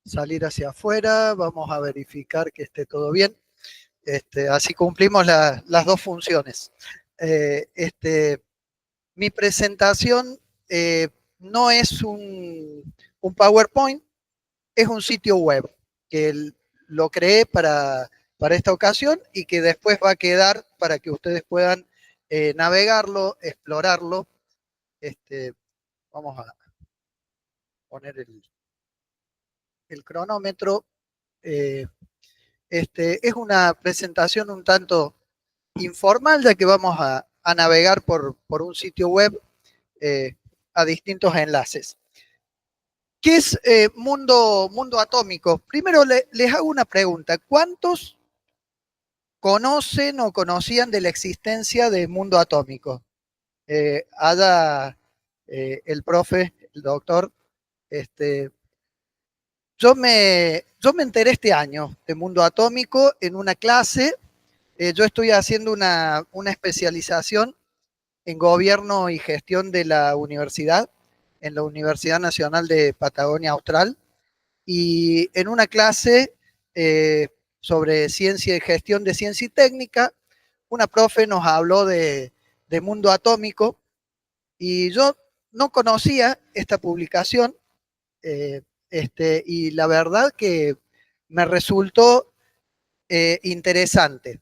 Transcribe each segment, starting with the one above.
salir hacia afuera, vamos a verificar que esté todo bien. Así cumplimos las dos funciones. Eh, este, Mi presentación no es un PowerPoint, es un sitio web que lo creé para esta ocasión y que después va a quedar para que ustedes puedan navegarlo, explorarlo. Vamos a poner el cronómetro. Eh, es una presentación un tanto informal, ya que vamos a navegar por un sitio web eh, a distintos enlaces. ¿Qué es mundo atómico? Primero les hago una pregunta. ¿Cuántos conocen o conocían de la existencia de mundo atómico? Haya el profe, el doctor. Este, yo me enteré este año de mundo atómico en una clase. Yo estoy haciendo una especialización en gobierno y gestión de la universidad, en la Universidad Nacional de Patagonia Austral, y en una clase sobre ciencia y gestión de ciencia y técnica, una profe nos habló de mundo atómico y yo no conocía esta publicación eh, y la verdad que me resultó interesante.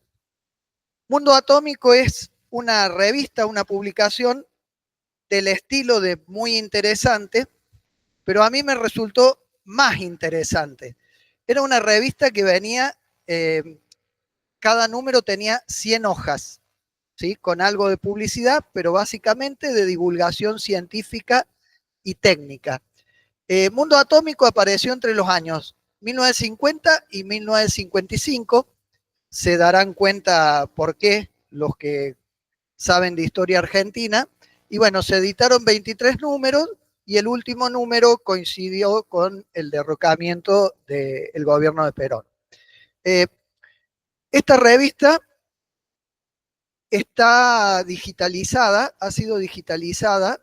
Mundo Atómico es una revista, una publicación del estilo de muy interesante, pero a mí me resultó más interesante. Era una revista que venía, cada número tenía 100 hojas, ¿sí? Con algo de publicidad, pero básicamente de divulgación científica y técnica. Mundo Atómico apareció entre los años 1950 y 1955. Se darán cuenta por qué los que saben de historia argentina. Y bueno, se editaron 23 números y el último número coincidió con el derrocamiento del gobierno de Perón. Eh, esta revista está digitalizada, ha sido digitalizada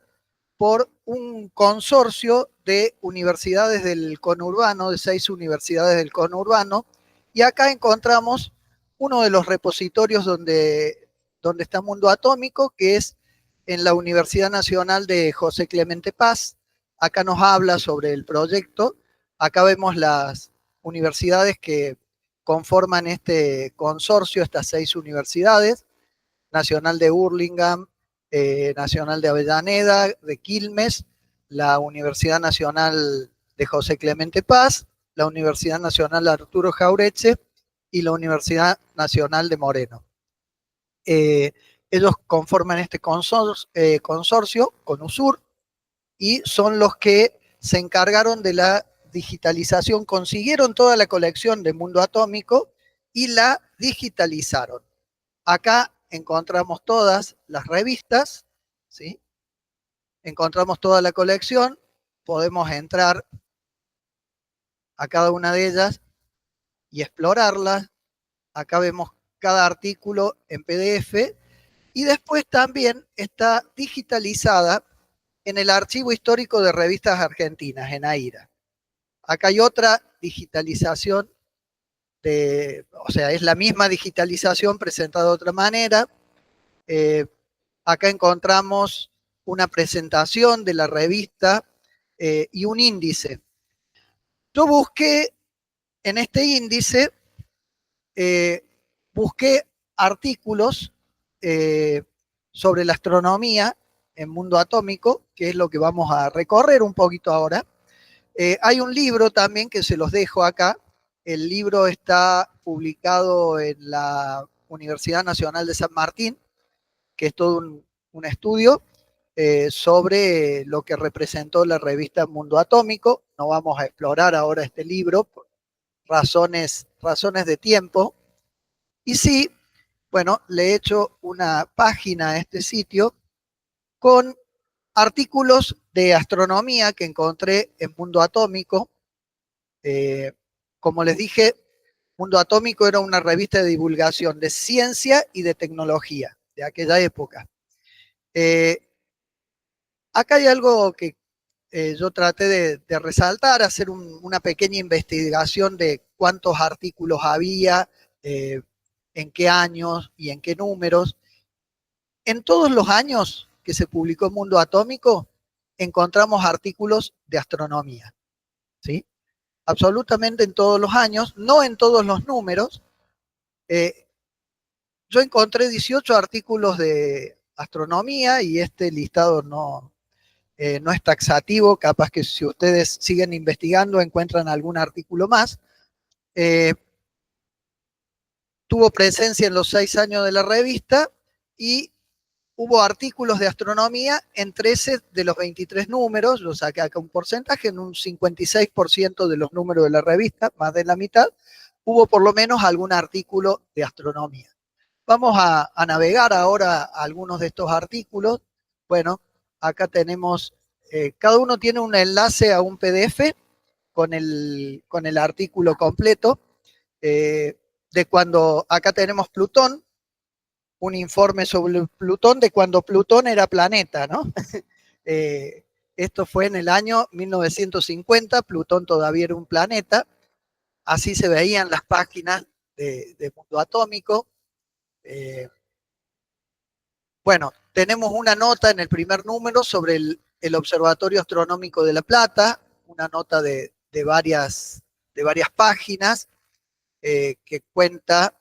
por un consorcio de universidades del conurbano, de 6 universidades del conurbano, y acá encontramos uno de los repositorios donde está Mundo Atómico, que es en la Universidad Nacional de José Clemente Paz. Acá nos habla sobre el proyecto. Acá vemos las universidades que conforman este consorcio, estas 6 universidades: Nacional de Hurlingham, Nacional de Avellaneda, de Quilmes, la Universidad Nacional de José Clemente Paz, la Universidad Nacional Arturo Jauretche y la Universidad Nacional de Moreno. Ellos conforman este consorcio con USUR y son los que se encargaron de la digitalización, consiguieron toda la colección de Mundo Atómico y la digitalizaron. Acá encontramos todas las revistas, ¿sí? Encontramos toda la colección, podemos entrar a cada una de ellas y explorarlas. Acá vemos cada artículo en PDF y después también está digitalizada en el Archivo Histórico de Revistas Argentinas, en AIRA. Acá hay otra digitalización, o sea, es la misma digitalización presentada de otra manera. Acá encontramos una presentación de la revista y un índice. Yo busqué en este índice, eh, busqué artículos eh, sobre la astronomía en Mundo Atómico, que es lo que vamos a recorrer un poquito ahora. Hay un libro también que se los dejo acá. El libro está publicado en la Universidad Nacional de San Martín, que es todo un estudio sobre lo que representó la revista Mundo Atómico. No vamos a explorar ahora este libro por razones de tiempo. Y sí, bueno, le he hecho una página a este sitio con artículos de astronomía que encontré en Mundo Atómico. Eh, Como les dije, Mundo Atómico era una revista de divulgación de ciencia y de tecnología de aquella época. Eh, Acá hay algo que yo traté de resaltar, hacer una pequeña investigación de cuántos artículos había, en qué años y en qué números. En todos los años que se publicó Mundo Atómico, encontramos artículos de astronomía, ¿sí? Absolutamente en todos los años, no en todos los números. Eh, yo encontré 18 artículos de astronomía y este listado no es taxativo, capaz que si ustedes siguen investigando encuentran algún artículo más. Eh, tuvo presencia en los 6 años de la revista y hubo artículos de astronomía en 13 de los 23 números, lo saqué acá un porcentaje, en un 56% de los números de la revista, más de la mitad, hubo por lo menos algún artículo de astronomía. Vamos a navegar ahora algunos de estos artículos. Bueno, acá tenemos, cada uno tiene un enlace a un PDF con el artículo completo, de cuando acá tenemos Plutón, un informe sobre Plutón de cuando Plutón era planeta, ¿no? Esto fue en el año 1950, Plutón todavía era un planeta, así se veían las páginas de Mundo Atómico. Bueno, tenemos una nota en el primer número sobre el Observatorio Astronómico de La Plata, una nota de varias páginas, que cuenta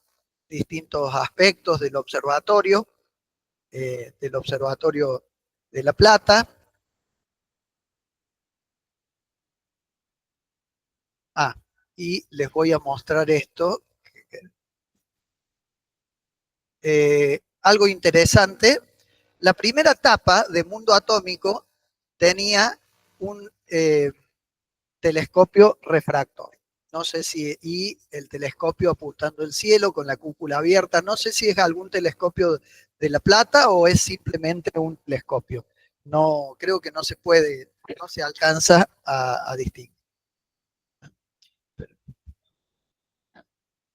distintos aspectos del observatorio de La Plata. Ah, y les voy a mostrar esto. Algo interesante, la primera tapa de Mundo Atómico tenía un telescopio refractor. No sé si, y el telescopio apuntando el cielo con la cúpula abierta, no sé si es algún telescopio de La Plata o es simplemente un telescopio. No, creo que no se puede, no se alcanza a distinguir.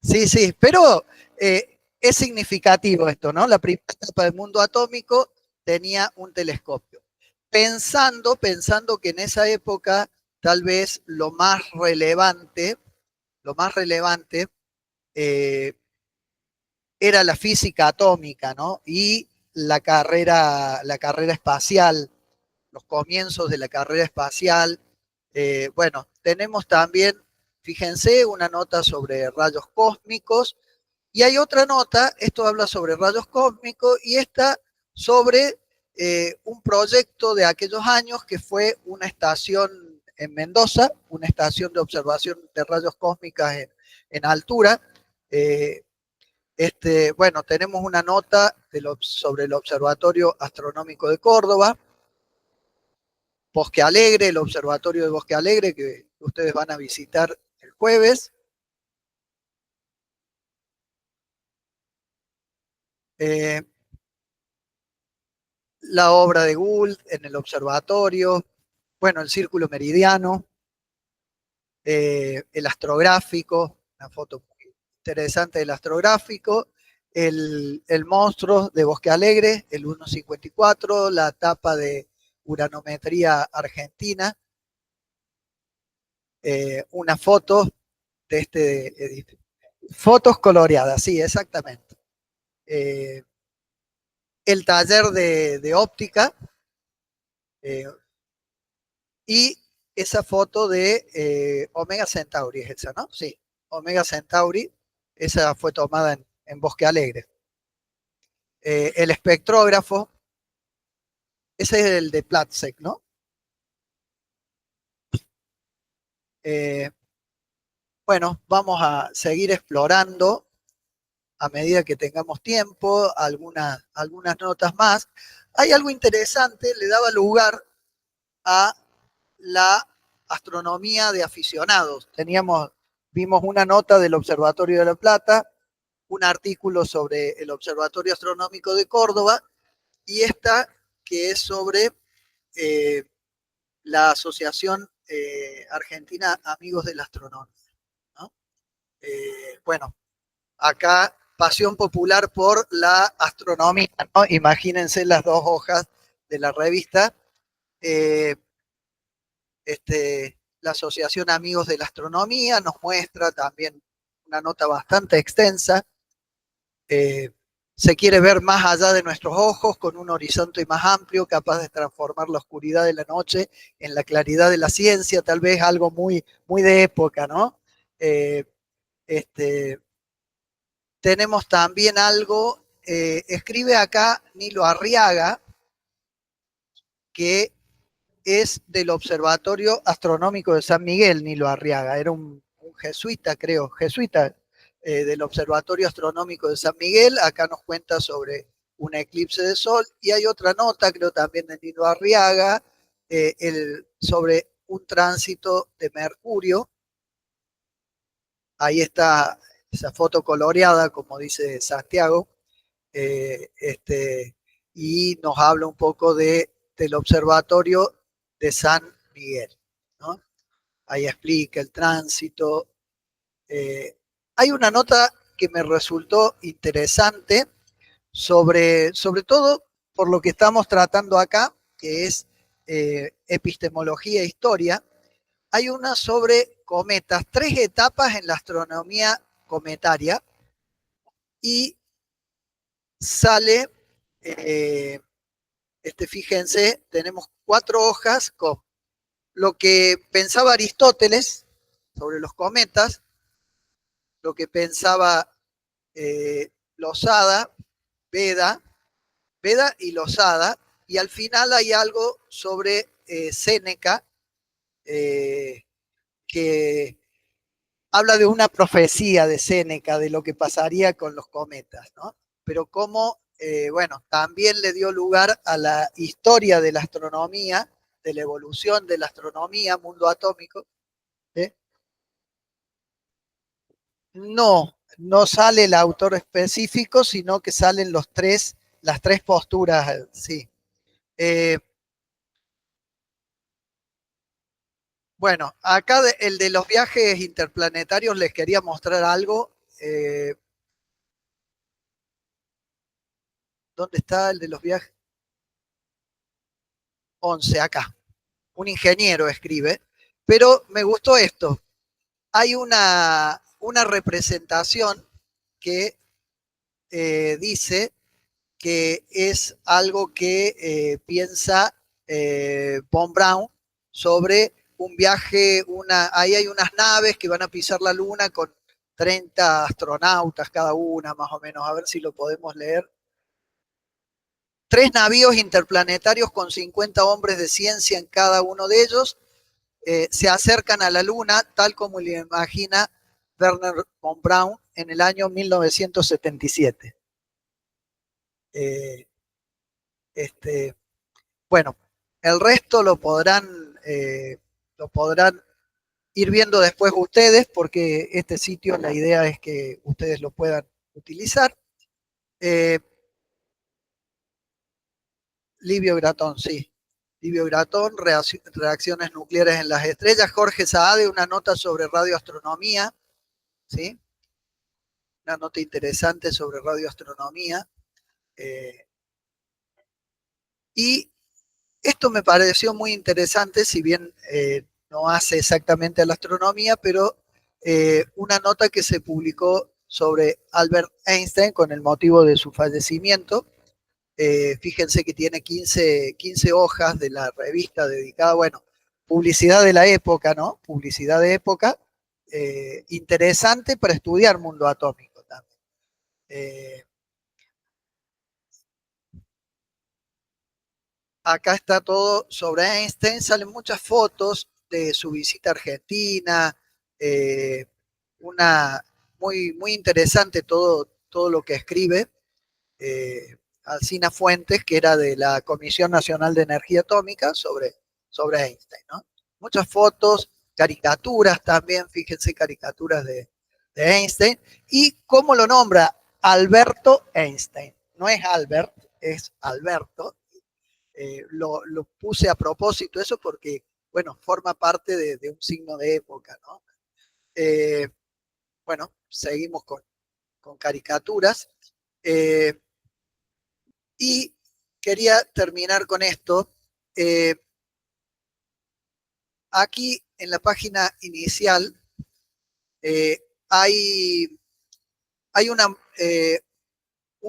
Sí, sí, pero es significativo esto, ¿no? La primera etapa del Mundo Atómico tenía un telescopio. Pensando que en esa época tal vez lo más relevante eh, era la física atómica, ¿no? Y la carrera espacial, los comienzos de la carrera espacial. Bueno, tenemos también, fíjense, una nota sobre rayos cósmicos y hay otra nota, esto habla sobre rayos cósmicos y esta sobre un proyecto de aquellos años que fue una estación en Mendoza, una estación de observación de rayos cósmicos en altura. Eh, bueno, tenemos una nota sobre el Observatorio Astronómico de Córdoba, Bosque Alegre, el Observatorio de Bosque Alegre, que ustedes van a visitar el jueves. Eh, la obra de Gould en el observatorio, bueno, el círculo meridiano, el astrográfico, una foto muy interesante del astrográfico, el monstruo de Bosque Alegre, el 154, la tapa de uranometría argentina, una foto de este edificio. Fotos coloreadas, sí, exactamente. El taller de óptica, eh, y esa foto de Omega Centauri, es esa, ¿no? Sí, Omega Centauri, esa fue tomada en Bosque Alegre. El espectrógrafo, ese es el de Platzek, ¿no? Eh, bueno, vamos a seguir explorando a medida que tengamos tiempo, algunas notas más. Hay algo interesante, le daba lugar a la astronomía de aficionados. Vimos una nota del Observatorio de La Plata, un artículo sobre el Observatorio Astronómico de Córdoba y esta que es sobre la Asociación Argentina Amigos de la Astronomía, ¿no? Bueno, acá pasión popular por la astronomía, ¿no? Imagínense las dos hojas de la revista. La Asociación Amigos de la Astronomía nos muestra también una nota bastante extensa. Se quiere ver más allá de nuestros ojos, con un horizonte más amplio, capaz de transformar la oscuridad de la noche en la claridad de la ciencia, tal vez algo muy, muy de época, ¿no? Eh, este, Tenemos también algo, escribe acá Nilo Arriaga, que es del Observatorio Astronómico de San Miguel, Nilo Arriaga, era un jesuita, creo, jesuita del Observatorio Astronómico de San Miguel. Acá nos cuenta sobre un eclipse de sol, y hay otra nota, creo también de Nilo Arriaga, sobre un tránsito de Mercurio. Ahí está esa foto coloreada, como dice Santiago, eh, este, y nos habla un poco del Observatorio de San Miguel, ¿no? Ahí explica el tránsito. Eh, Hay una nota que me resultó interesante sobre todo por lo que estamos tratando acá, que es epistemología e historia. Hay una sobre cometas, 3 etapas en la astronomía cometaria, y sale, eh, fíjense, tenemos 4 hojas con lo que pensaba Aristóteles sobre los cometas, lo que pensaba Losada, Beda, Beda y Losada, y al final hay algo sobre Séneca, que habla de una profecía de Séneca de lo que pasaría con los cometas, ¿no? Pero cómo, bueno, también le dio lugar a la historia de la astronomía, de la evolución de la astronomía, mundo atómico. ¿Eh? No, no sale el autor específico, sino que salen las tres posturas, sí. Eh, bueno, acá el de los viajes interplanetarios les quería mostrar algo. ¿Dónde está el de los viajes? 11, acá. Un ingeniero escribe, pero me gustó esto. Hay una representación que dice que es algo que piensa Von Braun sobre un viaje, ahí hay unas naves que van a pisar la luna con 30 astronautas cada una, más o menos, a ver si lo podemos leer. 3 navíos interplanetarios con 50 hombres de ciencia en cada uno de ellos se acercan a la Luna, tal como lo imagina Werner von Braun en el año 1977. Eh, este, bueno, el resto lo podrán ir viendo después ustedes, porque este sitio la idea es que ustedes lo puedan utilizar. Eh, Livio Gratón, sí. Livio Gratón, reacciones nucleares en las estrellas. Jorge Saade, una nota sobre radioastronomía, ¿sí? Una nota interesante sobre radioastronomía. Eh, y esto me pareció muy interesante, si bien no hace exactamente a la astronomía, pero una nota que se publicó sobre Albert Einstein con el motivo de su fallecimiento. Fíjense que tiene 15 hojas de la revista dedicada, bueno, publicidad de la época, ¿no? Publicidad de época, interesante para estudiar mundo atómico también. Acá está todo sobre Einstein, salen muchas fotos de su visita a Argentina, eh, una muy, muy interesante todo lo que escribe. Alsina Fuentes, que era de la Comisión Nacional de Energía Atómica, sobre Einstein, ¿no? Muchas fotos, caricaturas también, fíjense, caricaturas de Einstein, y cómo lo nombra Alberto Einstein. No es Albert, es Alberto. Lo puse a propósito eso porque, bueno, forma parte de un signo de época, ¿no? Eh, bueno, seguimos con caricaturas. Eh, y quería terminar con esto. Eh, aquí en la página inicial hay, hay un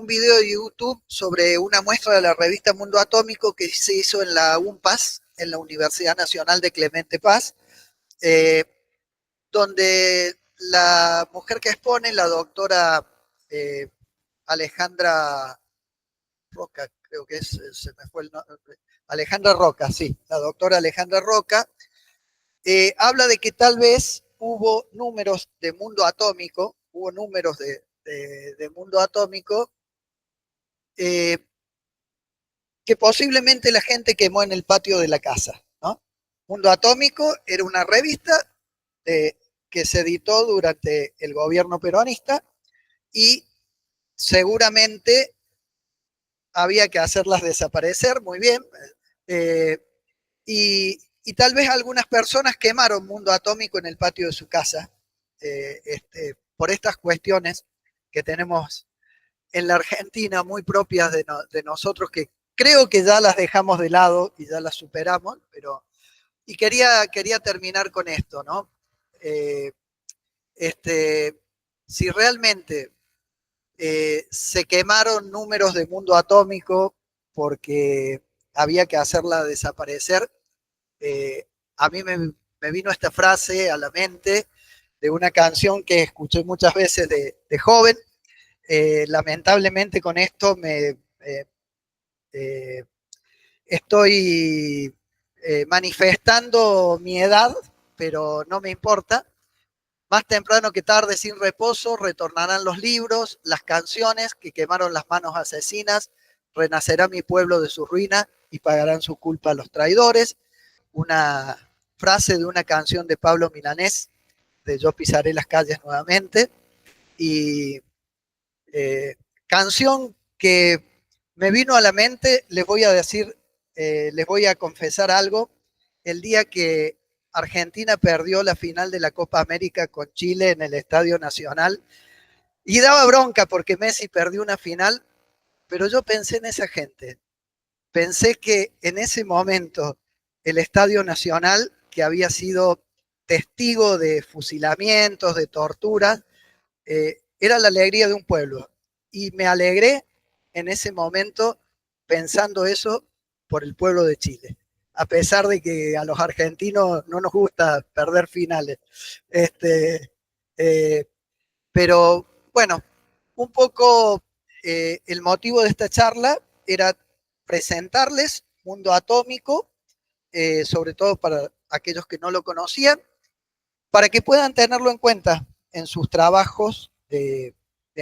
video de YouTube sobre una muestra de la revista Mundo Atómico que se hizo en la UNPAS, en la Universidad Nacional de Clemente Paz, donde la mujer que expone, la doctora Alejandra Roca, creo que se me fue el nombre, Alejandra Roca, sí, la doctora Alejandra Roca, habla de que tal vez hubo números de mundo atómico, hubo números de mundo atómico eh, que posiblemente la gente quemó en el patio de la casa, ¿no? Mundo Atómico era una revista que se editó durante el gobierno peronista y seguramente había que hacerlas desaparecer, muy bien, eh, y tal vez algunas personas quemaron Mundo Atómico en el patio de su casa por estas cuestiones que tenemos en la Argentina muy propias de nosotros, que creo que ya las dejamos de lado y ya las superamos, pero y quería terminar con esto, ¿no? Eh, si realmente se quemaron números de Mundo Atómico porque había que hacerla desaparecer, a mí me vino esta frase a la mente de una canción que escuché muchas veces de joven. Lamentablemente con esto eh, estoy manifestando mi edad, pero no me importa. Más temprano que tarde, sin reposo, retornarán los libros, las canciones que quemaron las manos asesinas, renacerá mi pueblo de su ruina y pagarán su culpa a los traidores. Una frase de una canción de Pablo Milanés, de Yo pisaré las calles nuevamente, y canción que me vino a la mente, les voy a decir, les voy a confesar algo. El día que Argentina perdió la final de la Copa América con Chile en el Estadio Nacional, y daba bronca porque Messi perdió una final, pero yo pensé en esa gente. Pensé que en ese momento el Estadio Nacional, que había sido testigo de fusilamientos, de torturas, era la alegría de un pueblo. Y me alegré en ese momento pensando eso por el pueblo de Chile, a pesar de que a los argentinos no nos gusta perder finales. Este, eh, pero bueno, un poco el motivo de esta charla era presentarles Mundo Atómico, sobre todo para aquellos que no lo conocían, para que puedan tenerlo en cuenta en sus trabajos de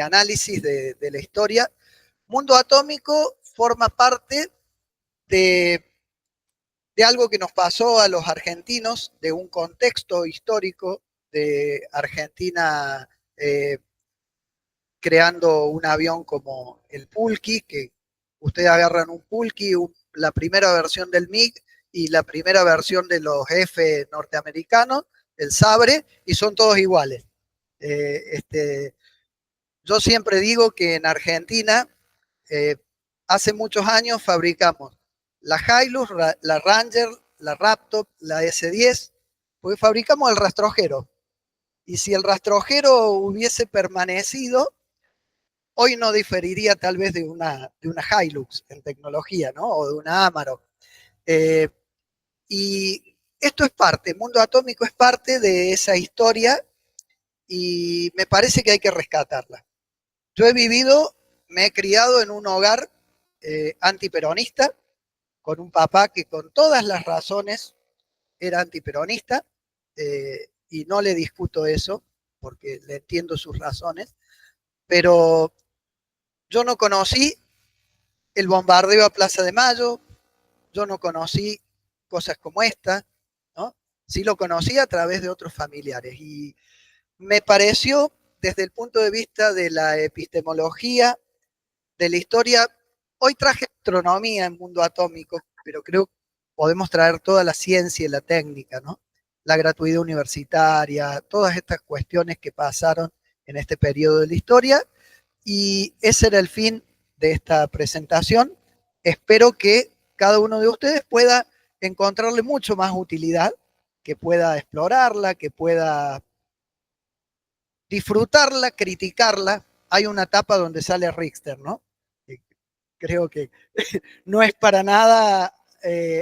análisis de la historia. Mundo Atómico forma parte de, de algo que nos pasó a los argentinos, de un contexto histórico de Argentina creando un avión como el Pulqui, que ustedes agarran un Pulqui, la primera versión del MiG y la primera versión de los F norteamericanos, el Sabre, y son todos iguales. Yo siempre digo que en Argentina, eh, hace muchos años fabricamos la Hilux, la Ranger, la Raptor, la S10, porque fabricamos el rastrojero. Y si el rastrojero hubiese permanecido, hoy no diferiría tal vez de una Hilux en tecnología, ¿no? O de una Amarok. Eh, y esto es parte, Mundo Atómico es parte de esa historia y me parece que hay que rescatarla. Yo he vivido, me he criado en un hogar antiperonista, con un papá que con todas las razones era antiperonista, y no le discuto eso, porque le entiendo sus razones, pero yo no conocí el bombardeo a Plaza de Mayo, yo no conocí cosas como esta, ¿no? Sí lo conocí a través de otros familiares y me pareció, desde el punto de vista de la epistemología, de la historia, hoy traje astronomía en Mundo Atómico, pero creo que podemos traer toda la ciencia y la técnica, ¿no? La gratuidad universitaria, todas estas cuestiones que pasaron en este periodo de la historia, y ese era el fin de esta presentación. Espero que cada uno de ustedes pueda encontrarle mucho más utilidad que pueda explorarla, que pueda disfrutarla, criticarla. Hay una etapa donde sale Richter, ¿no? Creo que no es para nada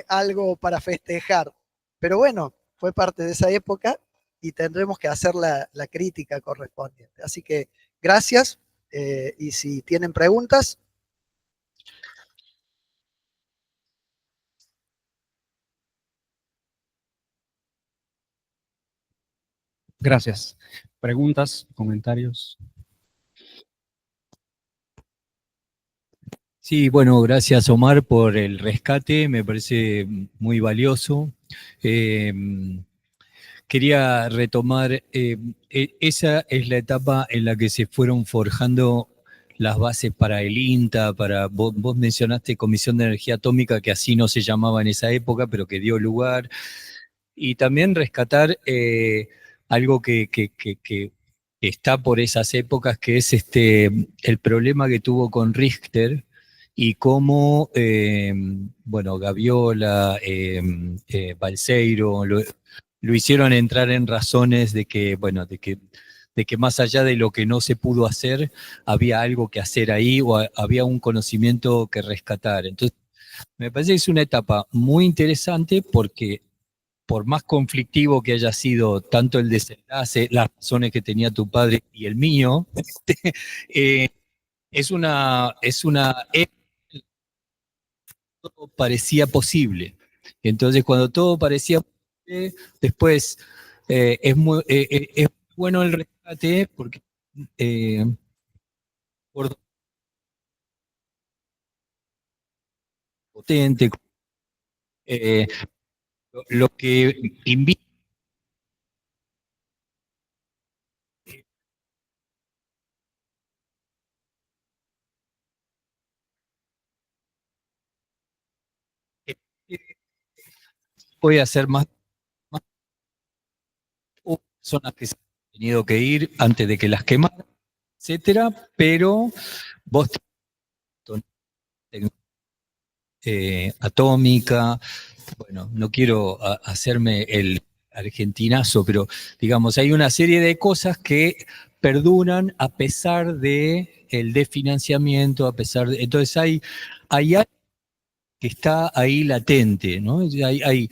algo para festejar, pero bueno, fue parte de esa época y tendremos que hacer la crítica correspondiente. Así que gracias y si tienen preguntas. Gracias. ¿Preguntas, comentarios? Sí, bueno, gracias Omar por el rescate, me parece muy valioso. Eh, Quería retomar, esa es la etapa en la que se fueron forjando las bases para el INTA, vos mencionaste Comisión de Energía Atómica, que así no se llamaba en esa época, pero que dio lugar, y también rescatar algo que está por esas épocas, que es el problema que tuvo con Richter y cómo, bueno, Gaviola, Balseiro, lo hicieron entrar en razones de que, bueno, de que más allá de lo que no se pudo hacer, había algo que hacer ahí o había un conocimiento que rescatar. Entonces, me parece que es una etapa muy interesante porque por más conflictivo que haya sido tanto el desenlace, las razones que tenía tu padre y el mío, eh, es una todo parecía posible. Entonces, cuando todo parecía posible, después es bueno el rescate porque eh, por potente, eh, lo que invita puede hacer más personas que se han tenido que ir antes de que las quemaran, etcétera, pero vos atómica, bueno, no quiero hacerme el argentinazo, pero digamos, hay una serie de cosas que perduran a pesar de el desfinanciamiento, a pesar de, entonces hay algo que está ahí latente, ¿no? Hay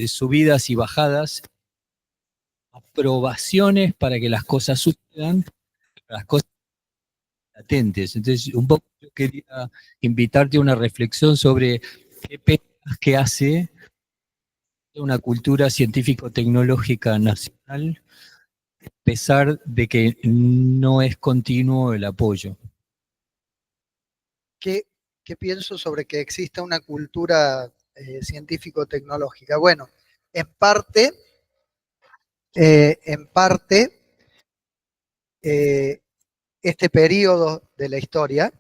subidas y bajadas, aprobaciones para que las cosas sucedan, las cosas latentes. Entonces, un poco yo quería invitarte a una reflexión sobre qué penas que hace una cultura científico-tecnológica nacional, a pesar de que no es continuo el apoyo. ¿Qué pienso sobre que exista una cultura científico-tecnológica? Bueno, en parte este periodo de la historia,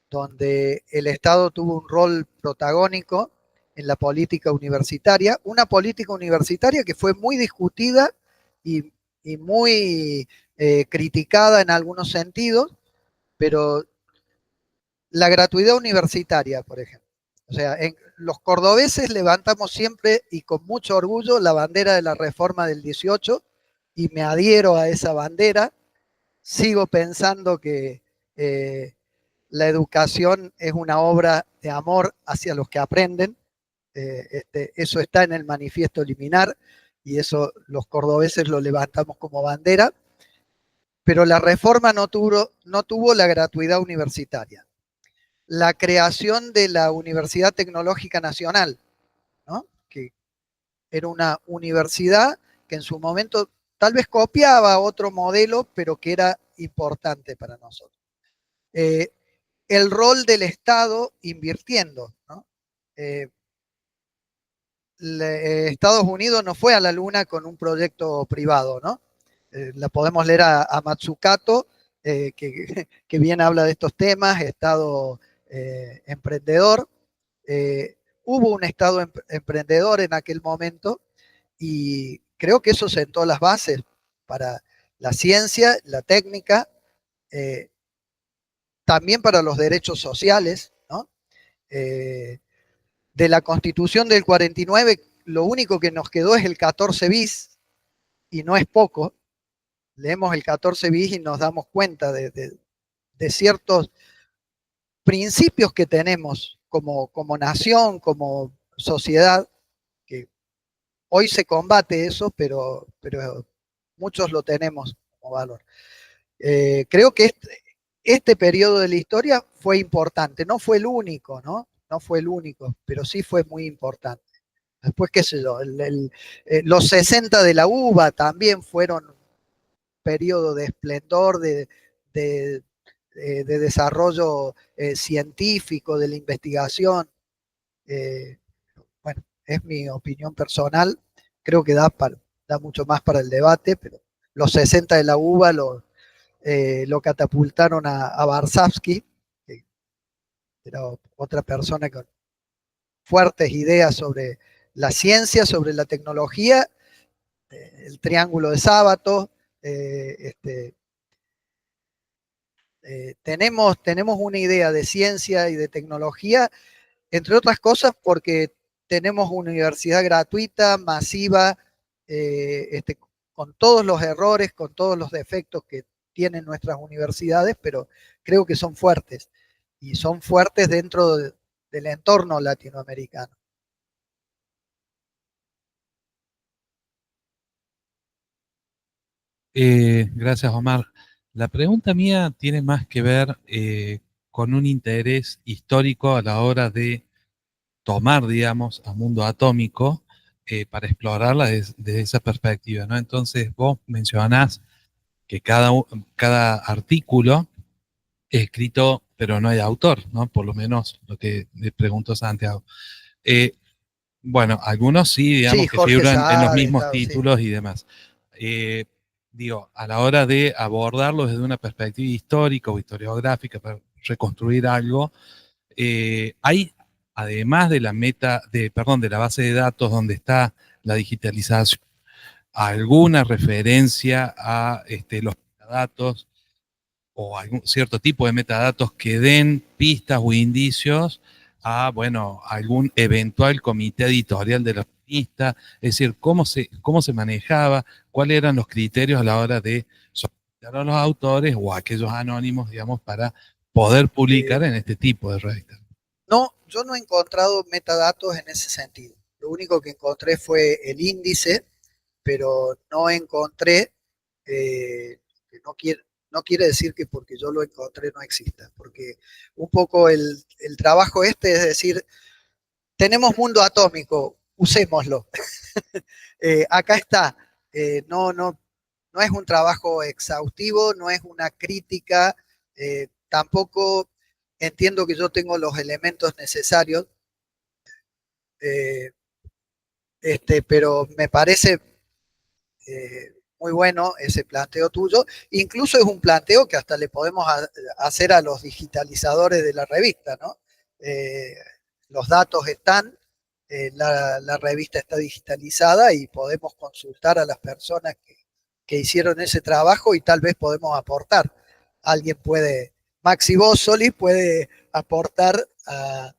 donde el Estado tuvo un rol protagónico en la política universitaria, una política universitaria que fue muy discutida y muy criticada en algunos sentidos, pero la gratuidad universitaria, por ejemplo. O sea, los cordobeses levantamos siempre y con mucho orgullo la bandera de la reforma del 18 y me adhiero a esa bandera. Sigo pensando que la educación es una obra de amor hacia los que aprenden. Eso está en el manifiesto liminar y eso los cordobeses lo levantamos como bandera. Pero la reforma no tuvo la gratuidad universitaria. La creación de la Universidad Tecnológica Nacional, ¿no? Que era una universidad que en su momento tal vez copiaba otro modelo, pero que era importante para nosotros. El rol del Estado invirtiendo, ¿no? Estados Unidos no fue a la Luna con un proyecto privado, ¿no? La podemos leer a Matsukato, que bien habla de estos temas, Estado emprendedor. Hubo un Estado emprendedor en aquel momento y creo que eso sentó las bases para la ciencia, la técnica, eh, también para los derechos sociales, ¿no? De la Constitución del 49, lo único que nos quedó es el 14 bis, y no es poco. Leemos el 14 bis y nos damos cuenta de ciertos principios que tenemos como nación, como sociedad, que hoy se combate eso, pero muchos lo tenemos como valor. Creo que este periodo de la historia fue importante, no fue el único, ¿no? No fue el único, pero sí fue muy importante. Después, qué sé yo, los 60 de la UBA también fueron un periodo de esplendor, de desarrollo científico, de la investigación. Bueno, es mi opinión personal, creo que da mucho más para el debate, pero los 60 de la UBA lo catapultaron a Varsavsky, que era otra persona con fuertes ideas sobre la ciencia, sobre la tecnología, el triángulo de Sábato. Tenemos una idea de ciencia y de tecnología, entre otras cosas porque tenemos una universidad gratuita, masiva, con todos los errores, con todos los defectos que tienen nuestras universidades, pero creo que son fuertes, y son fuertes dentro del entorno latinoamericano. Gracias, Omar. La pregunta mía tiene más que ver con un interés histórico a la hora de tomar, digamos, a Mundo Atómico para explorarla desde esa perspectiva, ¿no? Entonces, vos mencionás que cada artículo es escrito, pero no hay autor, ¿no? Por lo menos lo que le preguntó Santiago. Bueno, algunos sí, digamos, Sí, que Jorge figuran en los Saade, mismos claro, sí. títulos y demás. Digo, a la hora de abordarlo desde una perspectiva histórica o historiográfica para reconstruir algo, hay, además de de la base de datos donde está la digitalización, alguna referencia a los metadatos o algún cierto tipo de metadatos que den pistas o indicios a, bueno, algún eventual comité editorial de la revista, es decir, cómo se manejaba, cuáles eran los criterios a la hora de solicitar a los autores o a aquellos anónimos, digamos, para poder publicar en este tipo de revistas. No, yo no he encontrado metadatos en ese sentido. Lo único que encontré fue el índice, pero no encontré, que no quiere decir que porque yo lo encontré no exista, porque un poco el trabajo es decir, tenemos mundo atómico, usémoslo. Acá está. No es un trabajo exhaustivo, no es una crítica, tampoco entiendo que yo tengo los elementos necesarios, eh, pero me parece muy bueno ese planteo tuyo. Incluso es un planteo que hasta le podemos hacer a los digitalizadores de la revista, ¿no? Los datos están, la revista está digitalizada y podemos consultar a las personas que hicieron ese trabajo y tal vez podemos aportar. Alguien puede, Maxi Bossoli puede aportar a...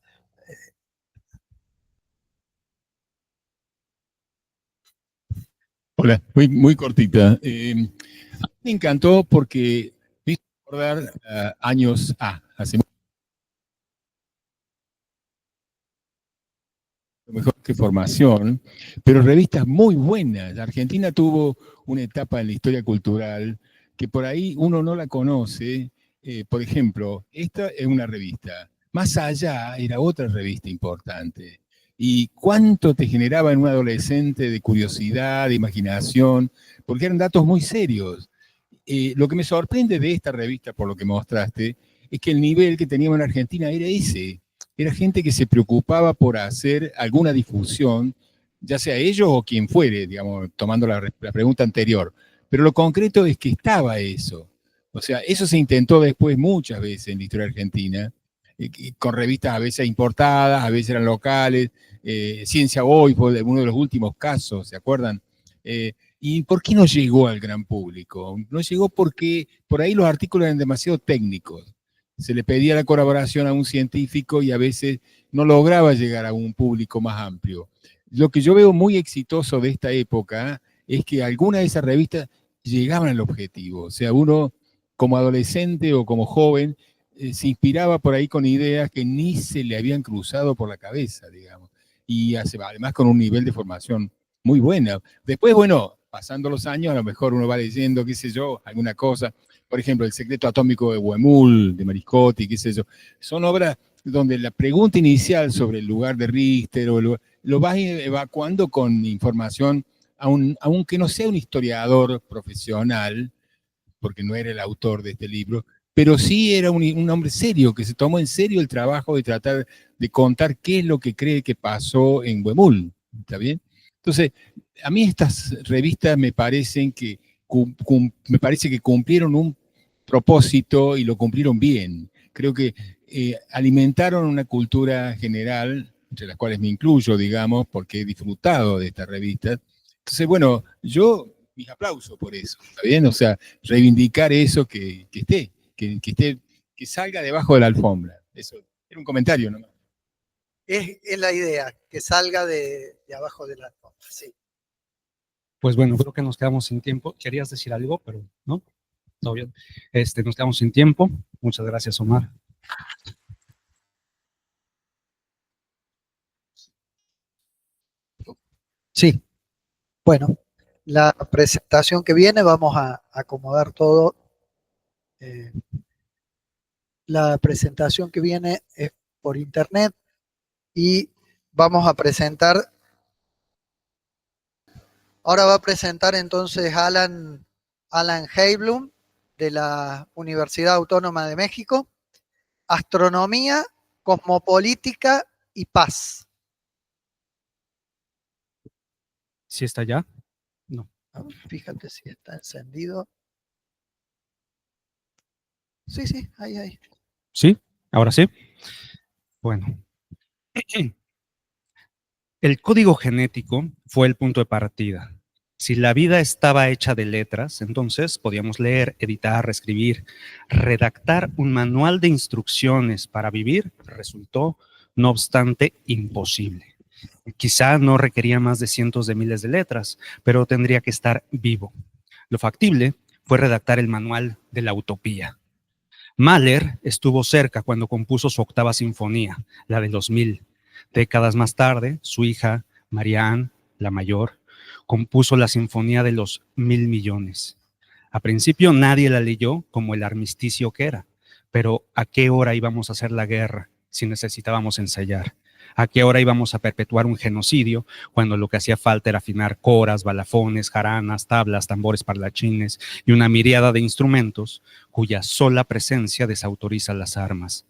Hola, muy cortita. Me encantó porque me hizo recordar años, hace mejor que formación, pero revistas muy buenas. Argentina tuvo una etapa en la historia cultural que por ahí uno no la conoce. Por ejemplo, esta es una revista. Más allá era otra revista importante. Y cuánto te generaba en un adolescente de curiosidad, de imaginación, porque eran datos muy serios. Lo que me sorprende de esta revista, por lo que mostraste, es que el nivel que teníamos en Argentina era ese. Era gente que se preocupaba por hacer alguna difusión, ya sea ellos o quien fuere, digamos, tomando la pregunta anterior. Pero lo concreto es que estaba eso. O sea, eso se intentó después muchas veces en la historia argentina, con revistas a veces importadas, a veces eran locales. Ciencia Hoy fue uno de los últimos casos, ¿se acuerdan? ¿Y por qué no llegó al gran público? No llegó porque por ahí los artículos eran demasiado técnicos. Se le pedía la colaboración a un científico y a veces no lograba llegar a un público más amplio. lo que yo veo muy exitoso de esta época es que algunas de esas revistas llegaban al objetivo. O sea, uno como adolescente o como joven se inspiraba por ahí con ideas que ni se le habían cruzado por la cabeza, digamos. Y además con un nivel de formación muy buena. Después, bueno, pasando los años, a lo mejor uno va leyendo, qué sé yo, alguna cosa. Por ejemplo, El secreto atómico de Huemul, de Mariscotti, qué sé yo. Son obras donde la pregunta inicial sobre el lugar de Richter lo vas evacuando con información, aunque no sea un historiador profesional, porque no era el autor de este libro, pero sí era un hombre serio, que se tomó en serio el trabajo de tratar de contar qué es lo que cree que pasó en Huemul, ¿está bien? Entonces, a mí estas revistas me parecen que, me parece que cumplieron un propósito y lo cumplieron bien. Creo que alimentaron una cultura general, entre las cuales me incluyo, digamos, porque he disfrutado de estas revistas. Entonces, bueno, mis aplausos por eso, ¿está bien? O sea, reivindicar eso que esté, que salga debajo de la alfombra. Eso era un comentario nomás. Es la idea, que salga de abajo de la alfombra, sí. Pues bueno, creo que nos quedamos sin tiempo. Querías decir algo, pero no. Todo bien. Nos quedamos sin tiempo. Muchas gracias, Omar. Sí, bueno, la presentación que viene, vamos a acomodar todo. La presentación que viene es por internet y vamos a presentar, ahora va a presentar entonces Alan Heiblum de la Universidad Autónoma de México, Astronomía, Cosmopolítica y Paz. ¿Sí está ya? No. Fíjate si está encendido. Sí, ahí. ¿Sí? ¿Ahora sí? Bueno. El código genético fue el punto de partida. Si la vida estaba hecha de letras, entonces podíamos leer, editar, reescribir, redactar un manual de instrucciones para vivir resultó, no obstante, imposible. Quizá no requería más de cientos de miles de letras, pero tendría que estar vivo. Lo factible fue redactar el manual de la utopía. Mahler estuvo cerca cuando compuso su octava sinfonía, la de los 1000. Décadas más tarde, su hija, Marianne, la mayor, compuso la sinfonía de los 1000 millones. A principio nadie la leyó como el armisticio que era, pero ¿a qué hora íbamos a hacer la guerra si necesitábamos ensayar? ¿A qué hora íbamos a perpetuar un genocidio cuando lo que hacía falta era afinar coras, balafones, jaranas, tablas, tambores parlachines y una miríada de instrumentos cuya sola presencia desautoriza las armas?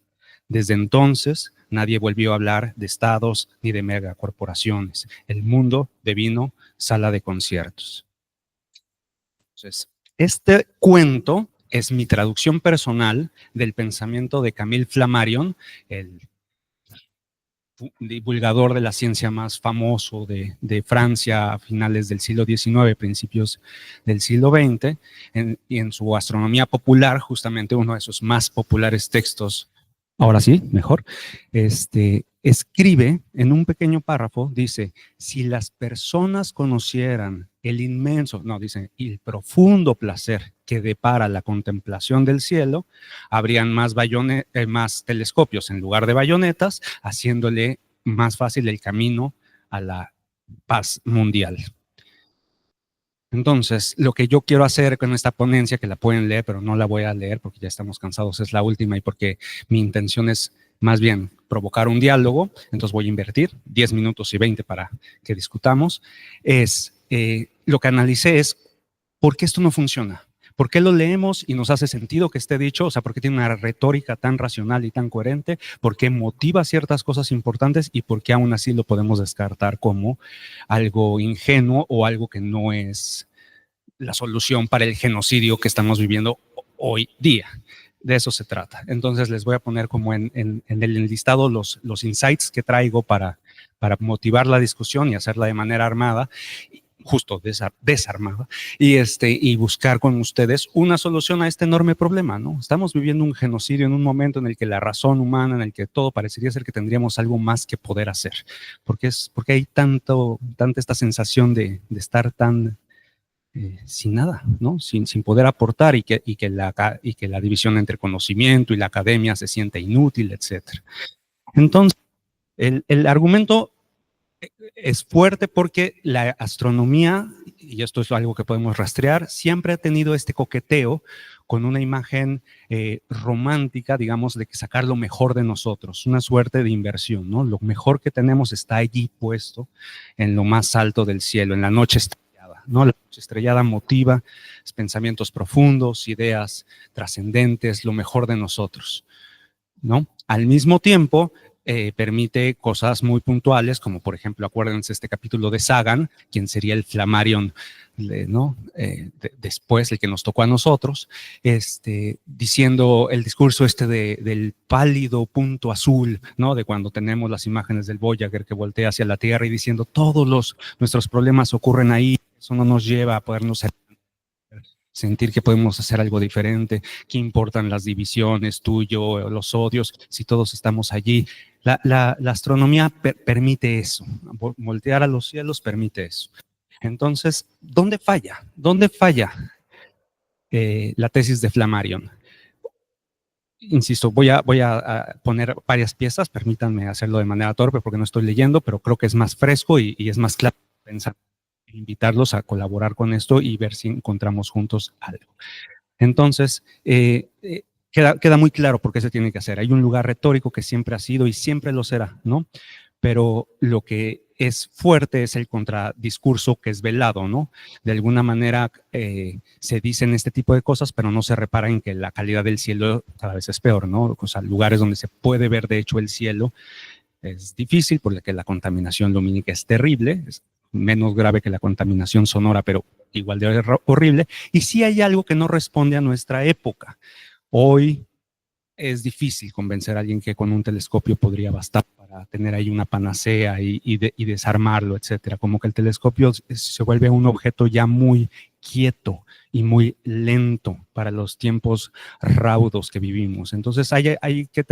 Desde entonces, nadie volvió a hablar de estados ni de megacorporaciones. El mundo devino sala de conciertos. Entonces, este cuento es mi traducción personal del pensamiento de Camille Flammarion, el divulgador de la ciencia más famoso de Francia a finales del siglo XIX, principios del siglo XX, y en su Astronomía Popular, justamente uno de sus más populares textos, ahora sí, mejor, escribe en un pequeño párrafo, dice, si las personas conocieran el profundo placer que depara la contemplación del cielo, habrían más telescopios en lugar de bayonetas, haciéndole más fácil el camino a la paz mundial. Entonces, lo que yo quiero hacer con esta ponencia, que la pueden leer, pero no la voy a leer porque ya estamos cansados, es la última y porque mi intención es más bien provocar un diálogo, entonces voy a invertir 10 minutos y 20 para que discutamos, lo que analicé es por qué esto no funciona. ¿Por qué lo leemos y nos hace sentido que esté dicho? O sea, ¿por qué tiene una retórica tan racional y tan coherente? ¿Por qué motiva ciertas cosas importantes? ¿Y por qué aún así lo podemos descartar como algo ingenuo o algo que no es la solución para el genocidio que estamos viviendo hoy día? De eso se trata. Entonces les voy a poner como en el enlistado los insights que traigo para motivar la discusión y hacerla de manera armada. justo desarmada, y buscar con ustedes una solución a este enorme problema, ¿no? Estamos viviendo un genocidio en un momento en el que la razón humana, en el que todo parecería ser que tendríamos algo más que poder hacer, porque hay tanta esta sensación de estar tan sin nada, ¿no? Sin poder aportar y que la división entre conocimiento y la academia se siente inútil, etcétera. Entonces, el argumento es fuerte porque la astronomía, y esto es algo que podemos rastrear, siempre ha tenido este coqueteo con una imagen romántica, digamos, de que sacar lo mejor de nosotros, una suerte de inversión, ¿no? Lo mejor que tenemos está allí puesto en lo más alto del cielo, en la noche estrellada, ¿no? La noche estrellada motiva pensamientos profundos, ideas trascendentes, lo mejor de nosotros, ¿no? Al mismo tiempo, permite cosas muy puntuales, como por ejemplo, acuérdense este capítulo de Sagan, quien sería el Flammarion, ¿no? Después, el que nos tocó a nosotros, diciendo el discurso del pálido punto azul, ¿no? De cuando tenemos las imágenes del Voyager que voltea hacia la Tierra y diciendo todos nuestros problemas ocurren ahí, eso no nos lleva a podernos sentir que podemos hacer algo diferente, qué importan las divisiones, tú, yo, los odios, si todos estamos allí. La astronomía permite eso, voltear a los cielos permite eso. Entonces, ¿dónde falla? ¿Dónde falla la tesis de Flammarion? Insisto, voy a poner varias piezas, permítanme hacerlo de manera torpe porque no estoy leyendo, pero creo que es más fresco y es más claro pensar. Invitarlos a colaborar con esto y ver si encontramos juntos algo. Entonces, queda muy claro por qué se tiene que hacer. Hay un lugar retórico que siempre ha sido y siempre lo será, ¿no? Pero lo que es fuerte es el contradiscurso que es velado, ¿no? De alguna manera se dicen este tipo de cosas, pero no se repara en que la calidad del cielo cada vez es peor, ¿no? O sea, lugares donde se puede ver de hecho el cielo es difícil porque la contaminación lumínica es terrible, es menos grave que la contaminación sonora, pero igual de horrible. Y sí hay algo que no responde a nuestra época. Hoy es difícil convencer a alguien que con un telescopio podría bastar para tener ahí una panacea y desarmarlo, etcétera. Como que el telescopio se vuelve un objeto ya muy quieto y muy lento para los tiempos raudos que vivimos. Entonces hay que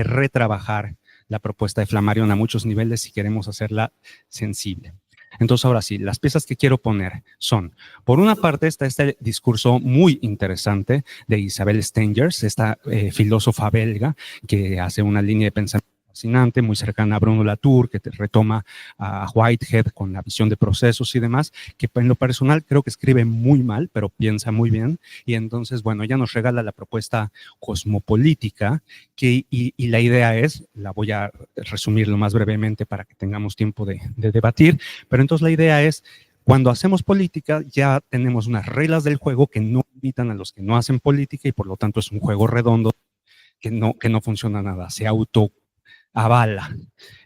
retrabajar la propuesta de Flammarion a muchos niveles si queremos hacerla sensible. Entonces, ahora sí, las piezas que quiero poner son, por una parte, está este discurso muy interesante de Isabel Stengers, esta filósofa belga que hace una línea de pensamiento fascinante, muy cercana a Bruno Latour, que retoma a Whitehead con la visión de procesos y demás, que en lo personal creo que escribe muy mal, pero piensa muy bien. Y entonces, bueno, ella nos regala la propuesta cosmopolítica, y la idea es, la voy a resumir lo más brevemente para que tengamos tiempo de debatir, pero entonces la idea es, cuando hacemos política ya tenemos unas reglas del juego que no limitan a los que no hacen política y por lo tanto es un juego redondo que no funciona nada, se autoavala.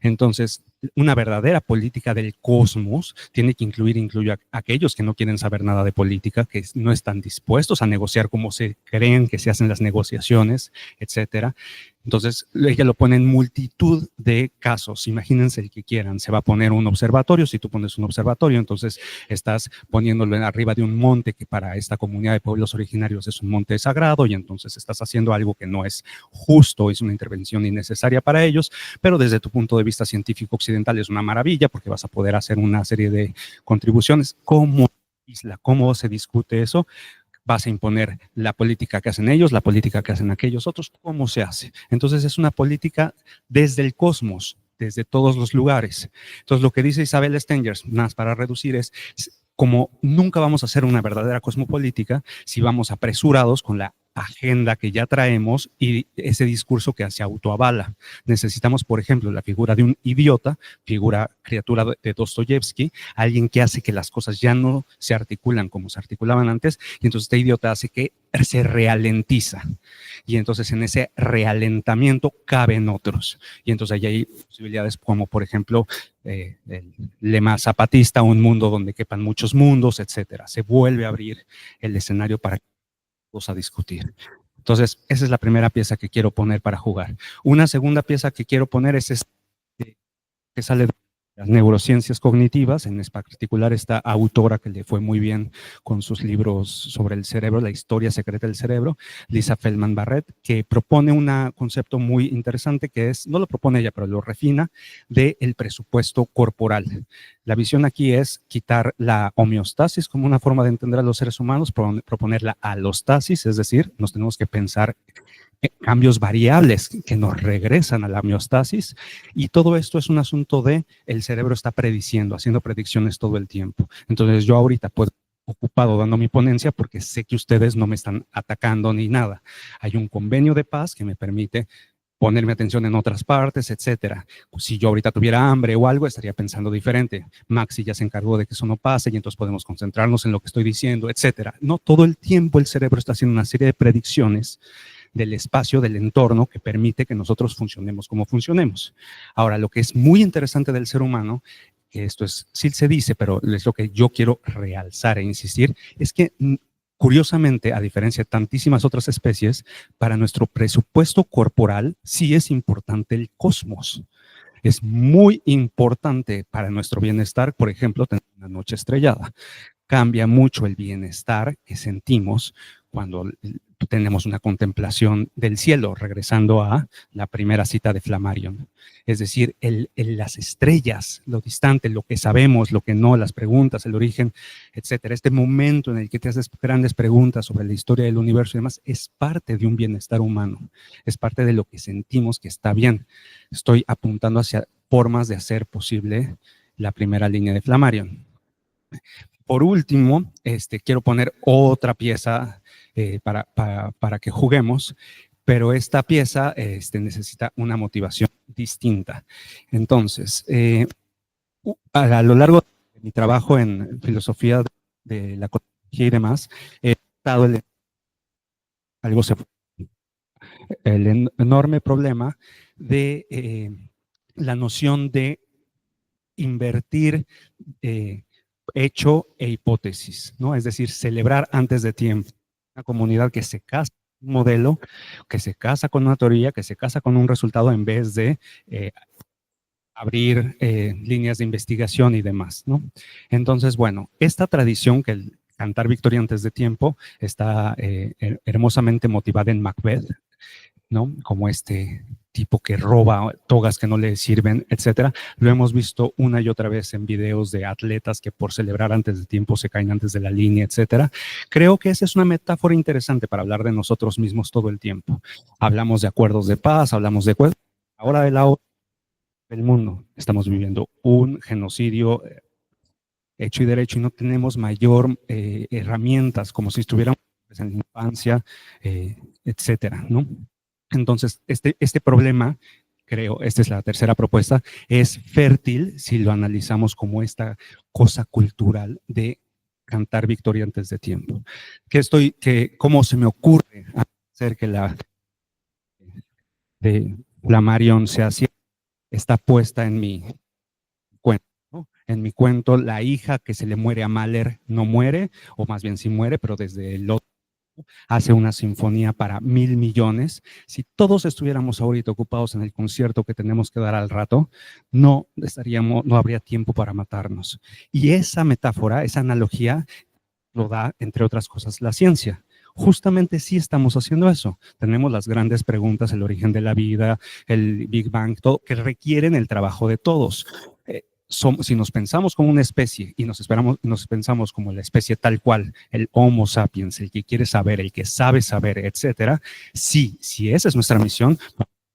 Entonces, una verdadera política del cosmos tiene que incluir a aquellos que no quieren saber nada de política, que no están dispuestos a negociar como se creen que se hacen las negociaciones, etcétera. Entonces, ella lo pone en multitud de casos. Imagínense el que quieran. Se va a poner un observatorio. Si tú pones un observatorio, entonces estás poniéndolo arriba de un monte que para esta comunidad de pueblos originarios es un monte sagrado y entonces estás haciendo algo que no es justo, es una intervención innecesaria para ellos, pero desde tu punto de vista científico occidental es una maravilla porque vas a poder hacer una serie de contribuciones. ¿Cómo se discute eso? Vas a imponer la política que hacen ellos, la política que hacen aquellos otros, ¿cómo se hace? Entonces es una política desde el cosmos, desde todos los lugares. Entonces lo que dice Isabel Stengers, más para reducir, es como nunca vamos a hacer una verdadera cosmopolítica si vamos apresurados con la agenda que ya traemos y ese discurso que se autoavala. Necesitamos, por ejemplo, la figura de un idiota, criatura de Dostoyevsky, alguien que hace que las cosas ya no se articulan como se articulaban antes, y entonces este idiota hace que se ralentiza. Y entonces en ese ralentamiento caben otros. Y entonces ahí hay posibilidades como, por ejemplo, el lema zapatista, un mundo donde quepan muchos mundos, etcétera. Se vuelve a abrir el escenario para a discutir. Entonces, esa es la primera pieza que quiero poner para jugar. Una segunda pieza que quiero poner es esta que sale las neurociencias cognitivas, en particular esta autora que le fue muy bien con sus libros sobre el cerebro, la historia secreta del cerebro, Lisa Feldman Barrett, que propone un concepto muy interesante que es, no lo propone ella, pero lo refina, del presupuesto corporal. La visión aquí es quitar la homeostasis como una forma de entender a los seres humanos, proponer la alostasis, es decir, nos tenemos que pensar cambios variables que nos regresan a la homeostasis, y todo esto es un asunto de el cerebro está prediciendo, haciendo predicciones todo el tiempo. Entonces yo ahorita puedo ocupado dando mi ponencia porque sé que ustedes no me están atacando ni nada. Hay un convenio de paz que me permite ponerme atención en otras partes, etcétera. Si yo ahorita tuviera hambre o algo, estaría pensando diferente. Maxi ya se encargó de que eso no pase y entonces podemos concentrarnos en lo que estoy diciendo, etcétera. No todo el tiempo el cerebro está haciendo una serie de predicciones del espacio, del entorno, que permite que nosotros funcionemos como funcionemos. Ahora, lo que es muy interesante del ser humano, que esto es, sí se dice, pero es lo que yo quiero realzar e insistir, es que curiosamente, a diferencia de tantísimas otras especies, para nuestro presupuesto corporal sí es importante el cosmos. Es muy importante para nuestro bienestar, por ejemplo, tener una noche estrellada. Cambia mucho el bienestar que sentimos cuando tenemos una contemplación del cielo, regresando a la primera cita de Flammarion. Es decir, las estrellas, lo distante, lo que sabemos, lo que no, las preguntas, el origen, etcétera. Este momento en el que te haces grandes preguntas sobre la historia del universo y demás, es parte de un bienestar humano, es parte de lo que sentimos que está bien. Estoy apuntando hacia formas de hacer posible la primera línea de Flammarion. Por último, quiero poner otra pieza para que juguemos, pero esta pieza necesita una motivación distinta. Entonces, a lo largo de mi trabajo en filosofía de la cosmología y demás, he estado el enorme problema de la noción de invertir hecho e hipótesis, ¿no? Es decir, celebrar antes de tiempo. Una comunidad que se casa con un modelo, que se casa con una teoría, que se casa con un resultado en vez de abrir líneas de investigación y demás, ¿no? Entonces, bueno, esta tradición que el cantar victoria antes de tiempo está hermosamente motivada en Macbeth, ¿no? Como este tipo que roba togas que no le sirven, etcétera. Lo hemos visto una y otra vez en videos de atletas que por celebrar antes de tiempo se caen antes de la línea, etcétera. Creo que esa es una metáfora interesante para hablar de nosotros mismos todo el tiempo. Hablamos de acuerdos de paz, hablamos de ahora de la del mundo. Estamos viviendo un genocidio hecho y derecho y no tenemos mayor herramientas como si estuviéramos en la infancia, etcétera, ¿no? Entonces, este problema, creo, esta es la tercera propuesta, es fértil si lo analizamos como esta cosa cultural de cantar victoria antes de tiempo. ¿Cómo se me ocurre hacer que la de Flammarion sea así? Está puesta en mi cuento, ¿no? En mi cuento, la hija que se le muere a Mahler no muere, o más bien sí muere, pero desde el otro hace una sinfonía para 1,000 millones. Si todos estuviéramos ahorita ocupados en el concierto que tenemos que dar al rato, no habría tiempo para matarnos. Y esa metáfora, esa analogía, lo da, entre otras cosas, la ciencia. Justamente sí estamos haciendo eso. Tenemos las grandes preguntas, el origen de la vida, el Big Bang, todo, que requieren el trabajo de todos. Si nos pensamos como una especie y nos pensamos como la especie tal cual, el Homo sapiens, el que quiere saber, el que sabe saber, etcétera, sí, si esa es nuestra misión,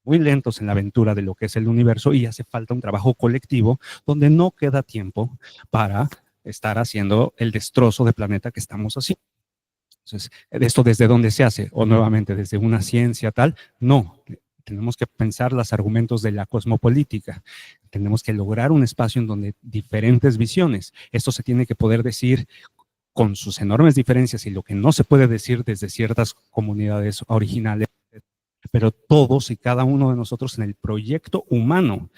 muy lentos en la aventura de lo que es el universo y hace falta un trabajo colectivo donde no queda tiempo para estar haciendo el destrozo de planeta que estamos haciendo. Entonces, ¿esto desde dónde se hace? O nuevamente, desde una ciencia tal, no. Tenemos que pensar los argumentos de la cosmopolítica. Tenemos que lograr un espacio en donde diferentes visiones. Esto se tiene que poder decir con sus enormes diferencias y lo que no se puede decir desde ciertas comunidades originales, pero todos y cada uno de nosotros en el proyecto humano.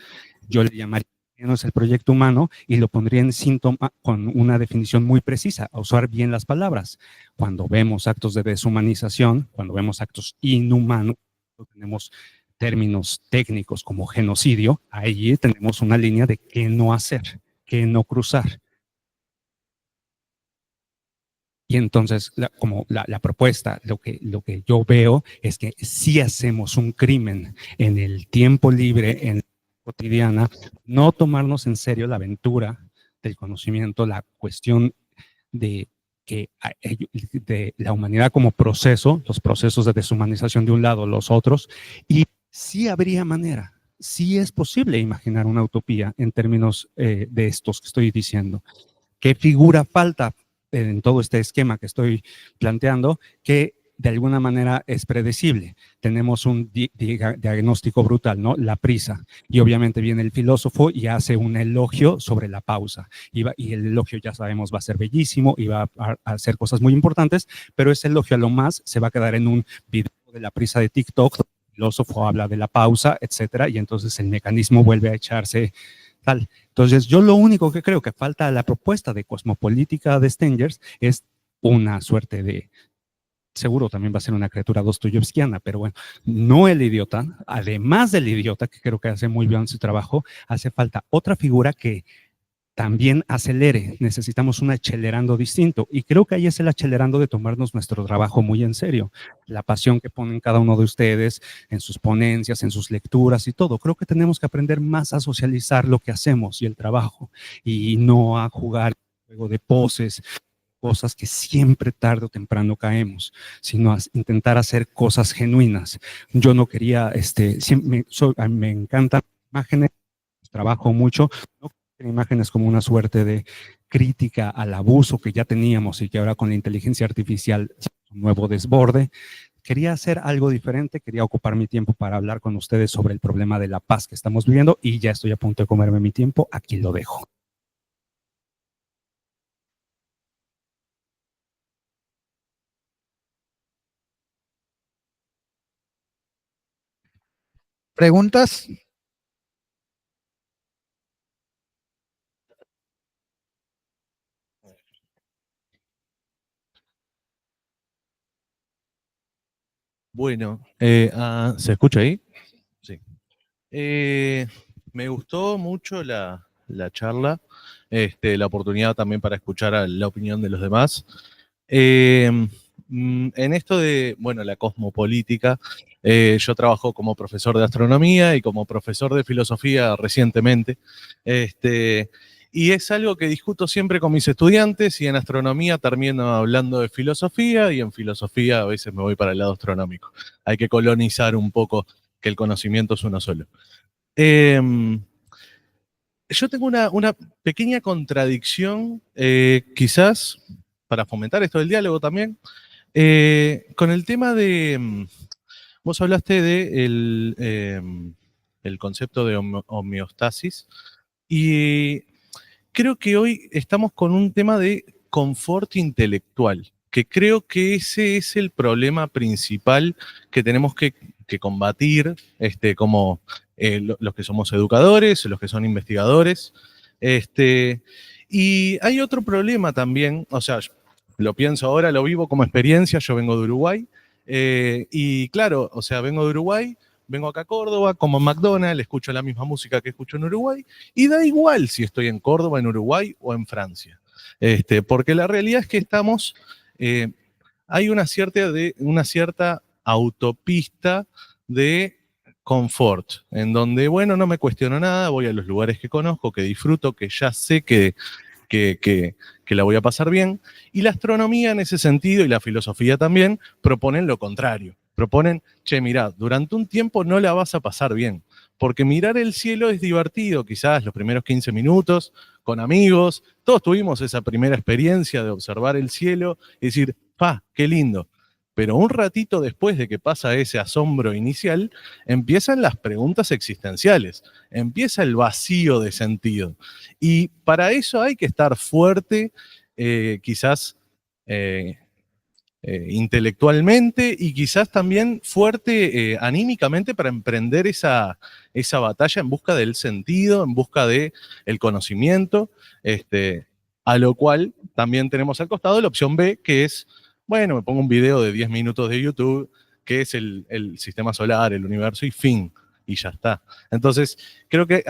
Yo le llamaría no es el proyecto humano y lo pondría en síntoma con una definición muy precisa, a usar bien las palabras. Cuando vemos actos de deshumanización, cuando vemos actos inhumanos, tenemos términos técnicos como genocidio, ahí tenemos una línea de qué no hacer, qué no cruzar. Y entonces, como la propuesta, lo que yo veo es que si hacemos un crimen en el tiempo libre, en la cotidiana, no tomarnos en serio la aventura del conocimiento, la cuestión de que de la humanidad como proceso, los procesos de deshumanización de un lado, los otros, y sí habría manera, sí es posible imaginar una utopía en términos de estos que estoy diciendo. ¿Qué figura falta en todo este esquema que estoy planteando? Que de alguna manera es predecible. Tenemos un diagnóstico brutal, ¿no? La prisa. Y obviamente viene el filósofo y hace un elogio sobre la pausa. Y el elogio, ya sabemos, va a ser bellísimo y va a hacer cosas muy importantes, pero ese elogio a lo más se va a quedar en un video de la prisa de TikTok. El filósofo habla de la pausa, etcétera, y entonces el mecanismo vuelve a echarse tal. Entonces, yo lo único que creo que falta a la propuesta de cosmopolítica de Stengers es una suerte de, seguro también va a ser una criatura dostoyevskiana, pero bueno, no el idiota, además del idiota, que creo que hace muy bien su trabajo, hace falta otra figura que también acelere. Necesitamos un acelerando distinto, y creo que ahí es el acelerando de tomarnos nuestro trabajo muy en serio. La pasión que ponen cada uno de ustedes en sus ponencias, en sus lecturas y todo. Creo que tenemos que aprender más a socializar lo que hacemos y el trabajo, y no a jugar juego de poses, cosas que siempre tarde o temprano caemos, sino a intentar hacer cosas genuinas. Yo no quería, me encantan imágenes, trabajo mucho, no imágenes como una suerte de crítica al abuso que ya teníamos y que ahora con la inteligencia artificial es un nuevo desborde. Quería hacer algo diferente, quería ocupar mi tiempo para hablar con ustedes sobre el problema de la paz que estamos viviendo, y ya estoy a punto de comerme mi tiempo, aquí lo dejo. ¿Preguntas? Bueno, ¿se escucha ahí? Sí. Me gustó mucho la charla, la oportunidad también para escuchar la opinión de los demás. En esto de, bueno, la cosmopolítica, yo trabajo como profesor de astronomía y como profesor de filosofía recientemente. Y es algo que discuto siempre con mis estudiantes, y en astronomía termino hablando de filosofía, y en filosofía a veces me voy para el lado astronómico. Hay que colonizar un poco, que el conocimiento es uno solo. Yo tengo una pequeña contradicción, quizás, para fomentar esto del diálogo también, con el tema de, vos hablaste de el concepto de homeostasis, y creo que hoy estamos con un tema de confort intelectual, que creo que ese es el problema principal que tenemos que combatir, como los que somos educadores, los que son investigadores. Y hay otro problema también, o sea, lo pienso ahora, lo vivo como experiencia, yo vengo de Uruguay, y claro, o sea, vengo de Uruguay, vengo acá a Córdoba, como McDonald's, escucho la misma música que escucho en Uruguay, y da igual si estoy en Córdoba, en Uruguay o en Francia. Porque la realidad es que estamos, hay una cierta autopista de confort, en donde, bueno, no me cuestiono nada, voy a los lugares que conozco, que disfruto, que ya sé que la voy a pasar bien. Y la astronomía en ese sentido, y la filosofía también, proponen lo contrario. Proponen, che, mirá, durante un tiempo no la vas a pasar bien, porque mirar el cielo es divertido, quizás los primeros 15 minutos, con amigos, todos tuvimos esa primera experiencia de observar el cielo y decir, ¡pa, qué lindo! Pero un ratito después de que pasa ese asombro inicial, empiezan las preguntas existenciales, empieza el vacío de sentido. Y para eso hay que estar fuerte, quizás intelectualmente, y quizás también fuerte anímicamente, para emprender esa batalla en busca del sentido, en busca del conocimiento, a lo cual también tenemos al costado la opción B, que es, bueno, me pongo un video de 10 minutos de YouTube qué es el sistema solar, el universo y fin, y ya está. Entonces, creo que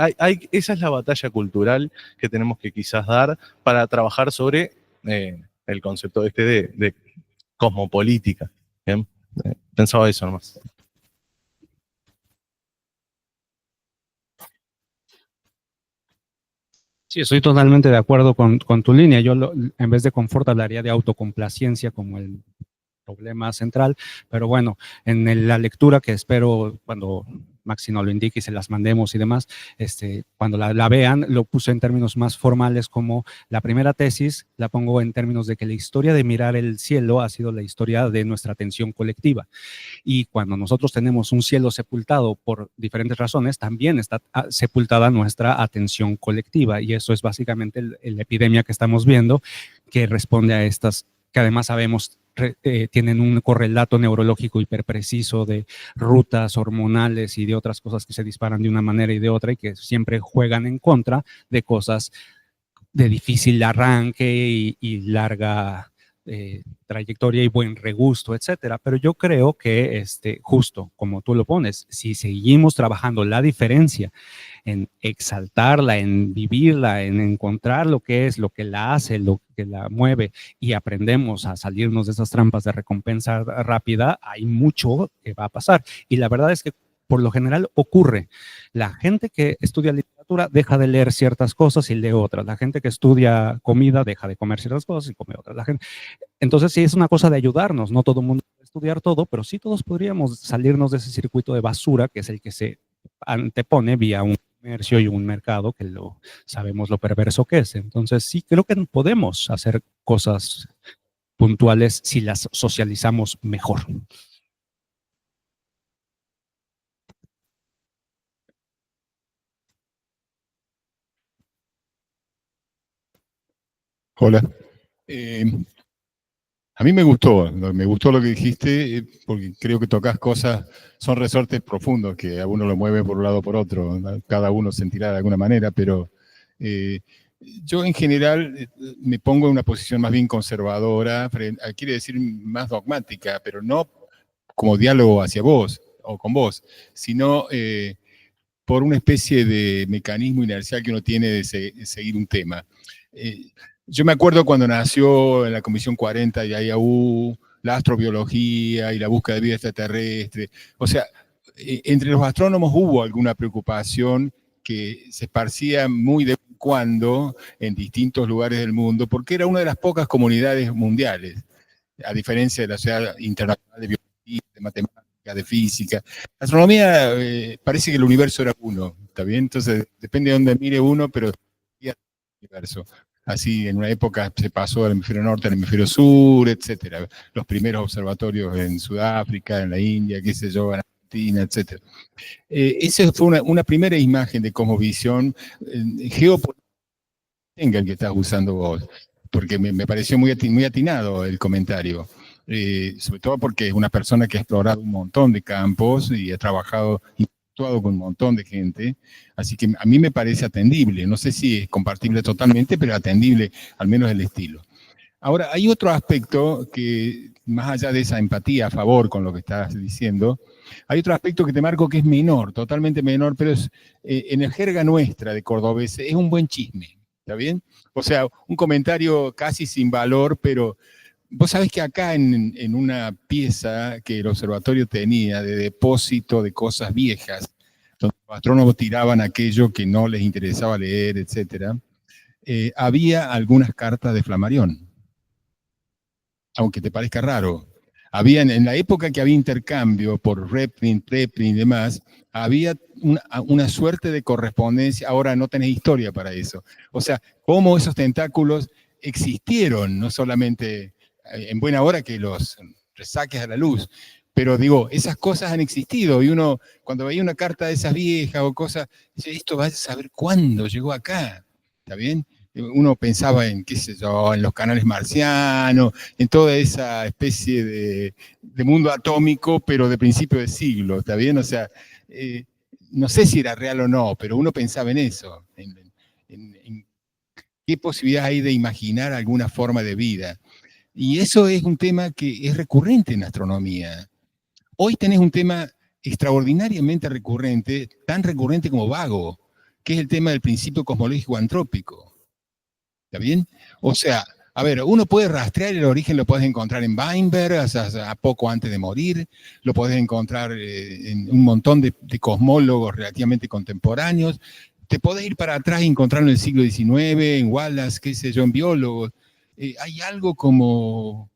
esa es la batalla cultural que tenemos que quizás dar para trabajar sobre el concepto este de cosmopolítica. ¿Bien? Pensaba eso nomás. Sí, estoy totalmente de acuerdo con tu línea. Yo en vez de confort hablaría de autocomplacencia como el problema central, pero bueno, en la lectura que espero cuando Maxi nos lo indique y se las mandemos y demás, cuando la vean, lo puse en términos más formales como la primera tesis, la pongo en términos de que la historia de mirar el cielo ha sido la historia de nuestra atención colectiva. Y cuando nosotros tenemos un cielo sepultado por diferentes razones, también está sepultada nuestra atención colectiva. Y eso es básicamente la epidemia que estamos viendo, que responde a estas, que además sabemos tienen un correlato neurológico hiperpreciso de rutas hormonales y de otras cosas que se disparan de una manera y de otra y que siempre juegan en contra de cosas de difícil arranque y larga trayectoria y buen regusto, etcétera. Pero yo creo que justo como tú lo pones, si seguimos trabajando la diferencia en exaltarla, en vivirla, en encontrar lo que es, lo que la hace, lo que la mueve y aprendemos a salirnos de esas trampas de recompensa rápida, hay mucho que va a pasar. Y la verdad es que por lo general ocurre. La gente que estudia literatura deja de leer ciertas cosas y lee otras. La gente que estudia comida deja de comer ciertas cosas y come otras. Entonces sí es una cosa de ayudarnos. No todo el mundo puede estudiar todo, pero sí todos podríamos salirnos de ese circuito de basura que es el que se antepone vía un comercio y un mercado que sabemos lo perverso que es. Entonces sí creo que podemos hacer cosas puntuales si las socializamos mejor. Hola. A mí me gustó lo que dijiste, porque creo que tocas cosas, son resortes profundos que a uno lo mueve por un lado o por otro, ¿no? Cada uno sentirá de alguna manera, pero yo en general me pongo en una posición más bien conservadora, quiere decir más dogmática, pero no como diálogo hacia vos o con vos, sino por una especie de mecanismo inercial que uno tiene de seguir un tema. Yo me acuerdo cuando nació en la Comisión 40 de IAU, la astrobiología y la búsqueda de vida extraterrestre. O sea, entre los astrónomos hubo alguna preocupación que se esparcía muy de cuando en distintos lugares del mundo, porque era una de las pocas comunidades mundiales, a diferencia de la Sociedad Internacional de Biología, de Matemáticas, de Física. La astronomía parece que el universo era uno, ¿está bien? Entonces, depende de dónde mire uno, pero el universo. Así, en una época se pasó del hemisferio norte al hemisferio sur, etcétera. Los primeros observatorios en Sudáfrica, en la India, qué sé yo, en Argentina, etcétera. Esa fue una primera imagen de cosmovisión geopolítica el que estás usando vos, porque me pareció muy atinado el comentario. Sobre todo porque es una persona que ha explorado un montón de campos y ha trabajado con un montón de gente, así que a mí me parece atendible, no sé si es compartible totalmente, pero atendible, al menos el estilo. Ahora, hay otro aspecto que, más allá de esa empatía a favor con lo que estás diciendo, hay otro aspecto que te marco que es menor, totalmente menor, pero es en el jerga nuestra de cordobés, es un buen chisme, ¿está bien? O sea, un comentario casi sin valor, pero vos sabés que acá en una pieza que el observatorio tenía de depósito de cosas viejas, donde los astrónomos tiraban aquello que no les interesaba leer, etc., había algunas cartas de Flammarion, aunque te parezca raro. En la época que había intercambio por reprint y demás, había una suerte de correspondencia. Ahora no tenés historia para eso. O sea, cómo esos tentáculos existieron, no solamente en buena hora que los resaques a la luz, pero digo, esas cosas han existido y uno, cuando veía una carta de esas viejas o cosas, dice, esto va a saber cuándo llegó acá, ¿está bien? Uno pensaba en, qué sé yo, en los canales marcianos, en toda esa especie de mundo atómico, pero de principio de siglo, ¿está bien? O sea, no sé si era real o no, pero uno pensaba en eso, en qué posibilidad hay de imaginar alguna forma de vida. Y eso es un tema que es recurrente en astronomía. Hoy tenés un tema extraordinariamente recurrente, tan recurrente como vago, que es el tema del principio cosmológico antrópico. ¿Está bien? O sea, a ver, uno puede rastrear el origen, lo puedes encontrar en Weinberg, a poco antes de morir, lo puedes encontrar en un montón de cosmólogos relativamente contemporáneos, te podés ir para atrás y encontrarlo en el siglo XIX, en Wallace, qué sé yo, en biólogos. Hay algo como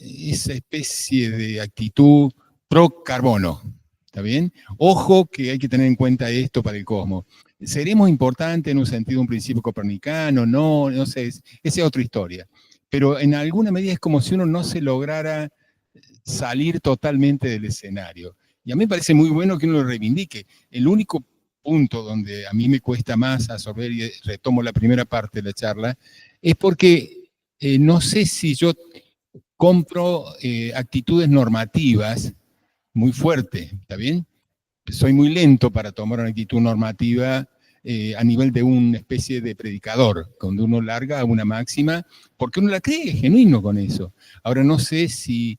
esa especie de actitud pro carbono, ¿está bien? Ojo que hay que tener en cuenta esto para el cosmos. ¿Seremos importantes en un sentido, un principio copernicano? No sé, esa es otra historia. Pero en alguna medida es como si uno no se lograra salir totalmente del escenario. Y a mí me parece muy bueno que uno lo reivindique. El único punto donde a mí me cuesta más absorber, y retomo la primera parte de la charla, es porque no sé si yo compro actitudes normativas muy fuertes, ¿está bien? Soy muy lento para tomar una actitud normativa a nivel de una especie de predicador, cuando uno larga una máxima, porque uno la cree, es genuino con eso. Ahora no sé si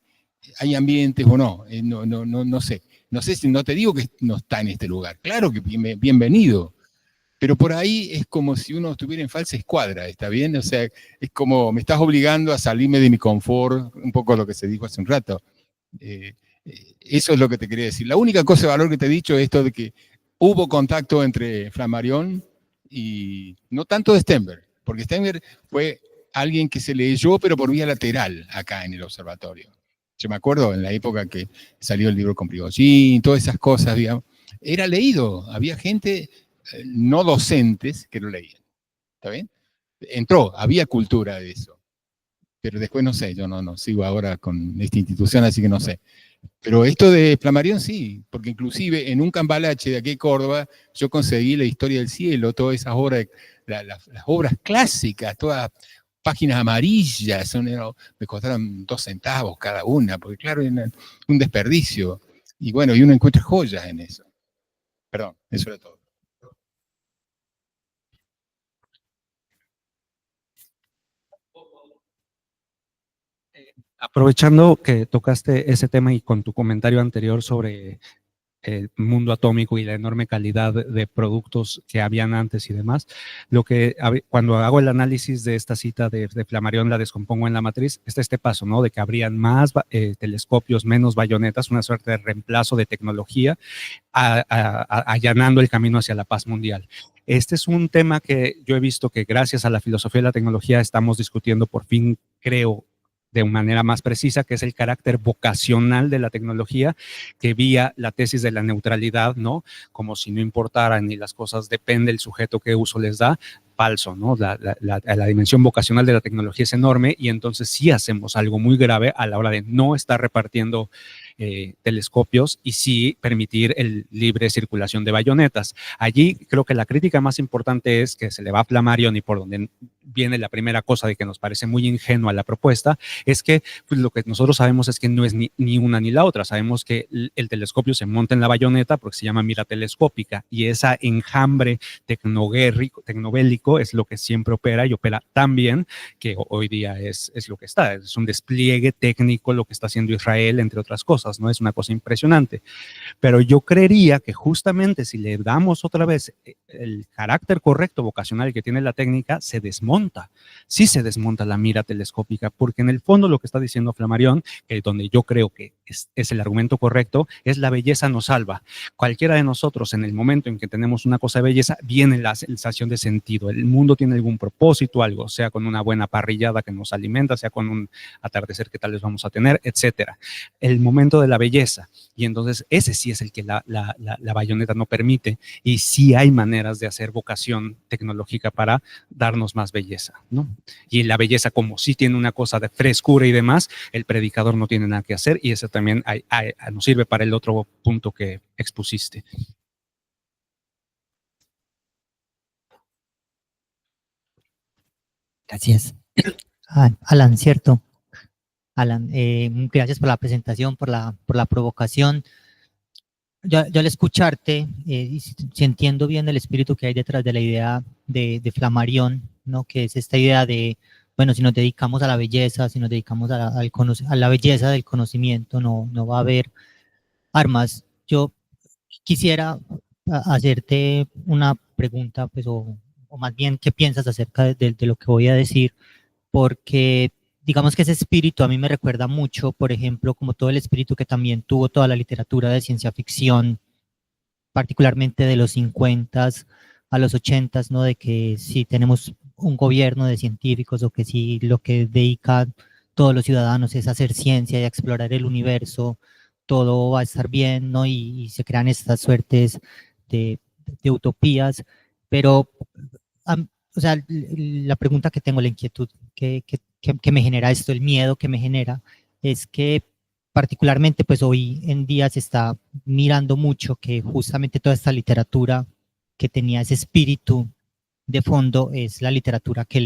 hay ambientes o no, no sé. No sé si no te digo que no está en este lugar, claro que bienvenido, pero por ahí es como si uno estuviera en falsa escuadra, ¿está bien? O sea, es como me estás obligando a salirme de mi confort, un poco lo que se dijo hace un rato. Eso es lo que te quería decir. La única cosa de valor que te he dicho es esto de que hubo contacto entre Flammarion y no tanto de Stenberg, porque Stenberg fue alguien que se leyó, pero por vía lateral acá en el observatorio. Yo me acuerdo en la época que salió el libro con Prigogine, todas esas cosas, digamos, era leído, había gente no docentes que lo leían, ¿está bien? Entró, había cultura de eso, pero después no sé, yo no sigo ahora con esta institución, así que no sé. Pero esto de Flammarion sí, porque inclusive en un cambalache de aquí de Córdoba yo conseguí la historia del cielo, todas esas obras, las obras clásicas, todas páginas amarillas, me costaron 2 centavos cada una, porque claro, era un desperdicio. Y bueno, y uno encuentra joyas en eso. Perdón, eso era todo. Aprovechando que tocaste ese tema y con tu comentario anterior sobre el mundo atómico y la enorme calidad de productos que habían antes y demás, cuando hago el análisis de esta cita de Flammarion, la descompongo en la matriz, está este paso, ¿no? De que habrían más telescopios, menos bayonetas, una suerte de reemplazo de tecnología, allanando el camino hacia la paz mundial. Este es un tema que yo he visto que gracias a la filosofía de la tecnología estamos discutiendo por fin, creo, de manera más precisa, que es el carácter vocacional de la tecnología, que vía la tesis de la neutralidad, ¿no? Como si no importaran ni las cosas, depende del sujeto qué uso les da, falso, ¿no? La dimensión vocacional de la tecnología es enorme y entonces sí hacemos algo muy grave a la hora de no estar repartiendo telescopios y sí permitir el libre circulación de bayonetas. Allí creo que la crítica más importante es que se le va a Flammarion y por donde viene la primera cosa de que nos parece muy ingenua la propuesta, es que pues, lo que nosotros sabemos es que no es ni una ni la otra. Sabemos que el telescopio se monta en la bayoneta porque se llama mira telescópica y esa enjambre tecnobélico es lo que siempre opera y opera tan bien que hoy día es lo que está. Es un despliegue técnico lo que está haciendo Israel, entre otras cosas, ¿no? Es una cosa impresionante. Pero yo creería que justamente si le damos otra vez el carácter correcto vocacional que tiene la técnica, se desmonta. Sí se desmonta la mira telescópica, porque en el fondo lo que está diciendo Flammarion, que donde yo creo que es el argumento correcto, es la belleza nos salva. Cualquiera de nosotros, en el momento en que tenemos una cosa de belleza, viene la sensación de sentido. El mundo tiene algún propósito, algo, sea con una buena parrillada que nos alimenta, sea con un atardecer que tal vez vamos a tener, etcétera. El momento de la belleza. Y entonces ese sí es el que la bayoneta no permite y sí hay maneras de hacer vocación tecnológica para darnos más belleza, ¿no? Y la belleza, como sí tiene una cosa de frescura y demás, el predicador no tiene nada que hacer y eso también nos sirve para el otro punto que expusiste. Gracias. Alan, cierto. Alan, gracias por la presentación, por la provocación. Yo al escucharte, si entiendo bien el espíritu que hay detrás de la idea de Flammarion, ¿no? Que es esta idea de, bueno, si nos dedicamos a la belleza, si nos dedicamos a la belleza del conocimiento, no va a haber Armas, yo quisiera hacerte una pregunta, pues, o más bien, ¿qué piensas acerca de lo que voy a decir? Porque digamos que ese espíritu a mí me recuerda mucho, por ejemplo, como todo el espíritu que también tuvo toda la literatura de ciencia ficción, particularmente de los 50 a los 80, ¿no? De que si tenemos un gobierno de científicos o que si lo que dedican todos los ciudadanos es hacer ciencia y a explorar el universo, todo va a estar bien, ¿no? Y se crean estas suertes de utopías, pero, o sea, la pregunta que tengo, la inquietud que me genera esto, el miedo que me genera, es que particularmente pues hoy en día se está mirando mucho que justamente toda esta literatura que tenía ese espíritu de fondo es la literatura que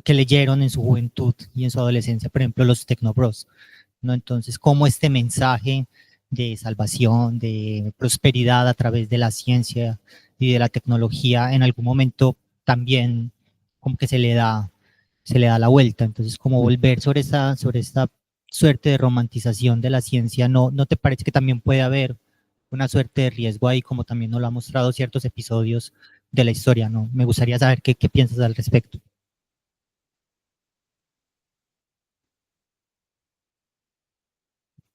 que leyeron en su juventud y en su adolescencia, por ejemplo, los Tecnobros, ¿no? Entonces, cómo este mensaje de salvación, de prosperidad a través de la ciencia y de la tecnología, en algún momento también como que se le da la vuelta. Entonces, como volver sobre esta suerte de romantización de la ciencia, ¿no te parece que también puede haber una suerte de riesgo ahí, como también nos lo han mostrado ciertos episodios de la historia, ¿no? Me gustaría saber qué piensas al respecto.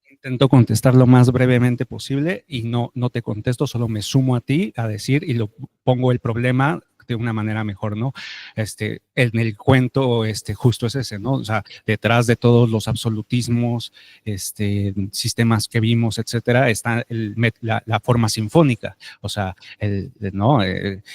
Intento contestar lo más brevemente posible y no te contesto, solo me sumo a ti a decir y lo pongo el problema de una manera mejor, ¿no? En el cuento, justo es ese, ¿no? O sea, detrás de todos los absolutismos, sistemas que vimos, etcétera, está la forma sinfónica. O sea, ¿no?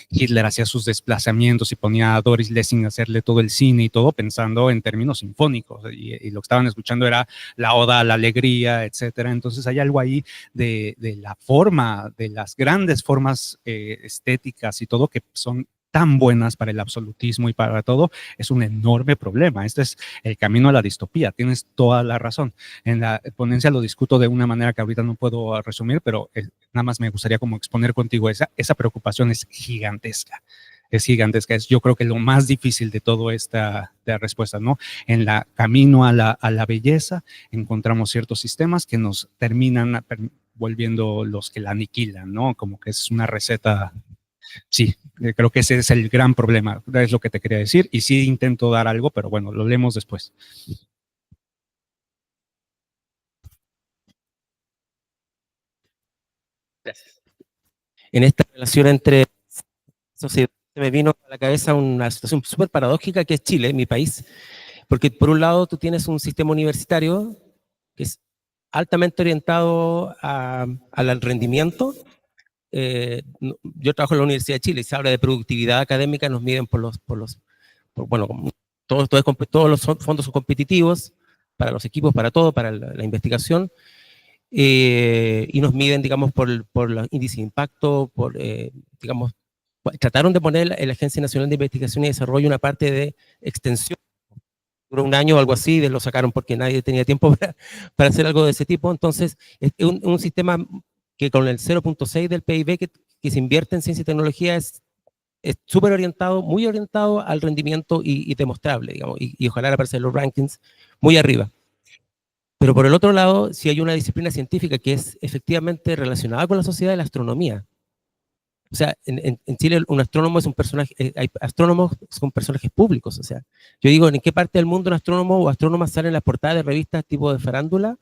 Hitler hacía sus desplazamientos y ponía a Doris Lessing a hacerle todo el cine y todo pensando en términos sinfónicos. Y lo que estaban escuchando era la oda a la alegría, etcétera. Entonces hay algo ahí de la forma, de las grandes formas estéticas y todo que son tan buenas para el absolutismo y para todo, es un enorme problema. Este es el camino a la distopía, tienes toda la razón. En la ponencia lo discuto de una manera que ahorita no puedo resumir, pero nada más me gustaría como exponer contigo esa preocupación es gigantesca. Es gigantesca, es yo creo que lo más difícil de toda esta respuesta, ¿no? En la camino a la belleza encontramos ciertos sistemas que nos terminan volviendo los que la aniquilan, ¿no? Como que es una receta. Sí, creo que ese es el gran problema, es lo que te quería decir, y sí intento dar algo, pero bueno, lo leemos después. Gracias. En esta relación entre sociedad, me vino a la cabeza una situación súper paradójica que es Chile, mi país, porque por un lado tú tienes un sistema universitario que es altamente orientado al rendimiento. Yo trabajo en la Universidad de Chile y se habla de productividad académica, nos miden bueno, todos los fondos son competitivos para los equipos, para todo, para la investigación, y nos miden, digamos, por los índices de impacto, digamos, trataron de poner en la Agencia Nacional de Investigación y Desarrollo una parte de extensión, duró un año o algo así, lo sacaron porque nadie tenía tiempo para hacer algo de ese tipo. Entonces, es un sistema que con el 0.6 del PIB que se invierte en ciencia y tecnología es súper orientado, muy orientado al rendimiento y demostrable, digamos, y ojalá aparecer en los rankings muy arriba. Pero por el otro lado, sí hay una disciplina científica que es efectivamente relacionada con la sociedad de la astronomía. O sea, en Chile un astrónomo es un personaje, hay astrónomos que son personajes públicos. O sea, yo digo, ¿en qué parte del mundo un astrónomo o astrónoma salen en las portadas de revistas tipo de farándula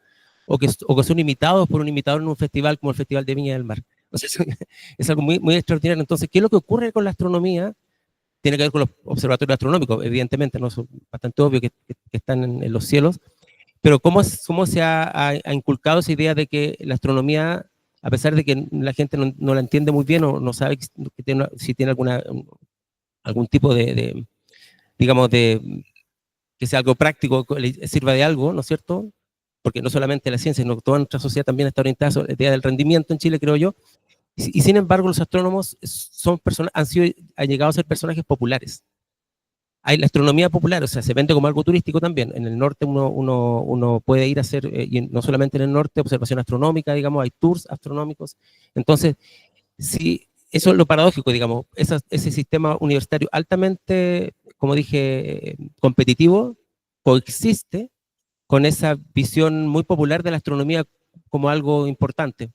o que son imitados por un imitador en un festival como el Festival de Viña del Mar? O sea, es algo muy, muy extraordinario. Entonces, ¿qué es lo que ocurre con la astronomía? Tiene que ver con los observatorios astronómicos, evidentemente, ¿no? Es bastante obvio que están en los cielos, pero ¿cómo se ha inculcado esa idea de que la astronomía, a pesar de que la gente no la entiende muy bien o no sabe si tiene algún tipo digamos, que sea algo práctico, sirva de algo, ¿no es cierto? Porque no solamente la ciencia, sino que toda nuestra sociedad también está orientada sobre la idea del rendimiento en Chile, creo yo. Y sin embargo, los astrónomos han llegado a ser personajes populares. Hay la astronomía popular, o sea, se vende como algo turístico también. En el norte uno puede ir a hacer, y no solamente en el norte, observación astronómica, digamos, hay tours astronómicos. Entonces, sí, eso es lo paradójico, digamos, ese sistema universitario altamente, como dije, competitivo, coexiste con esa visión muy popular de la astronomía como algo importante,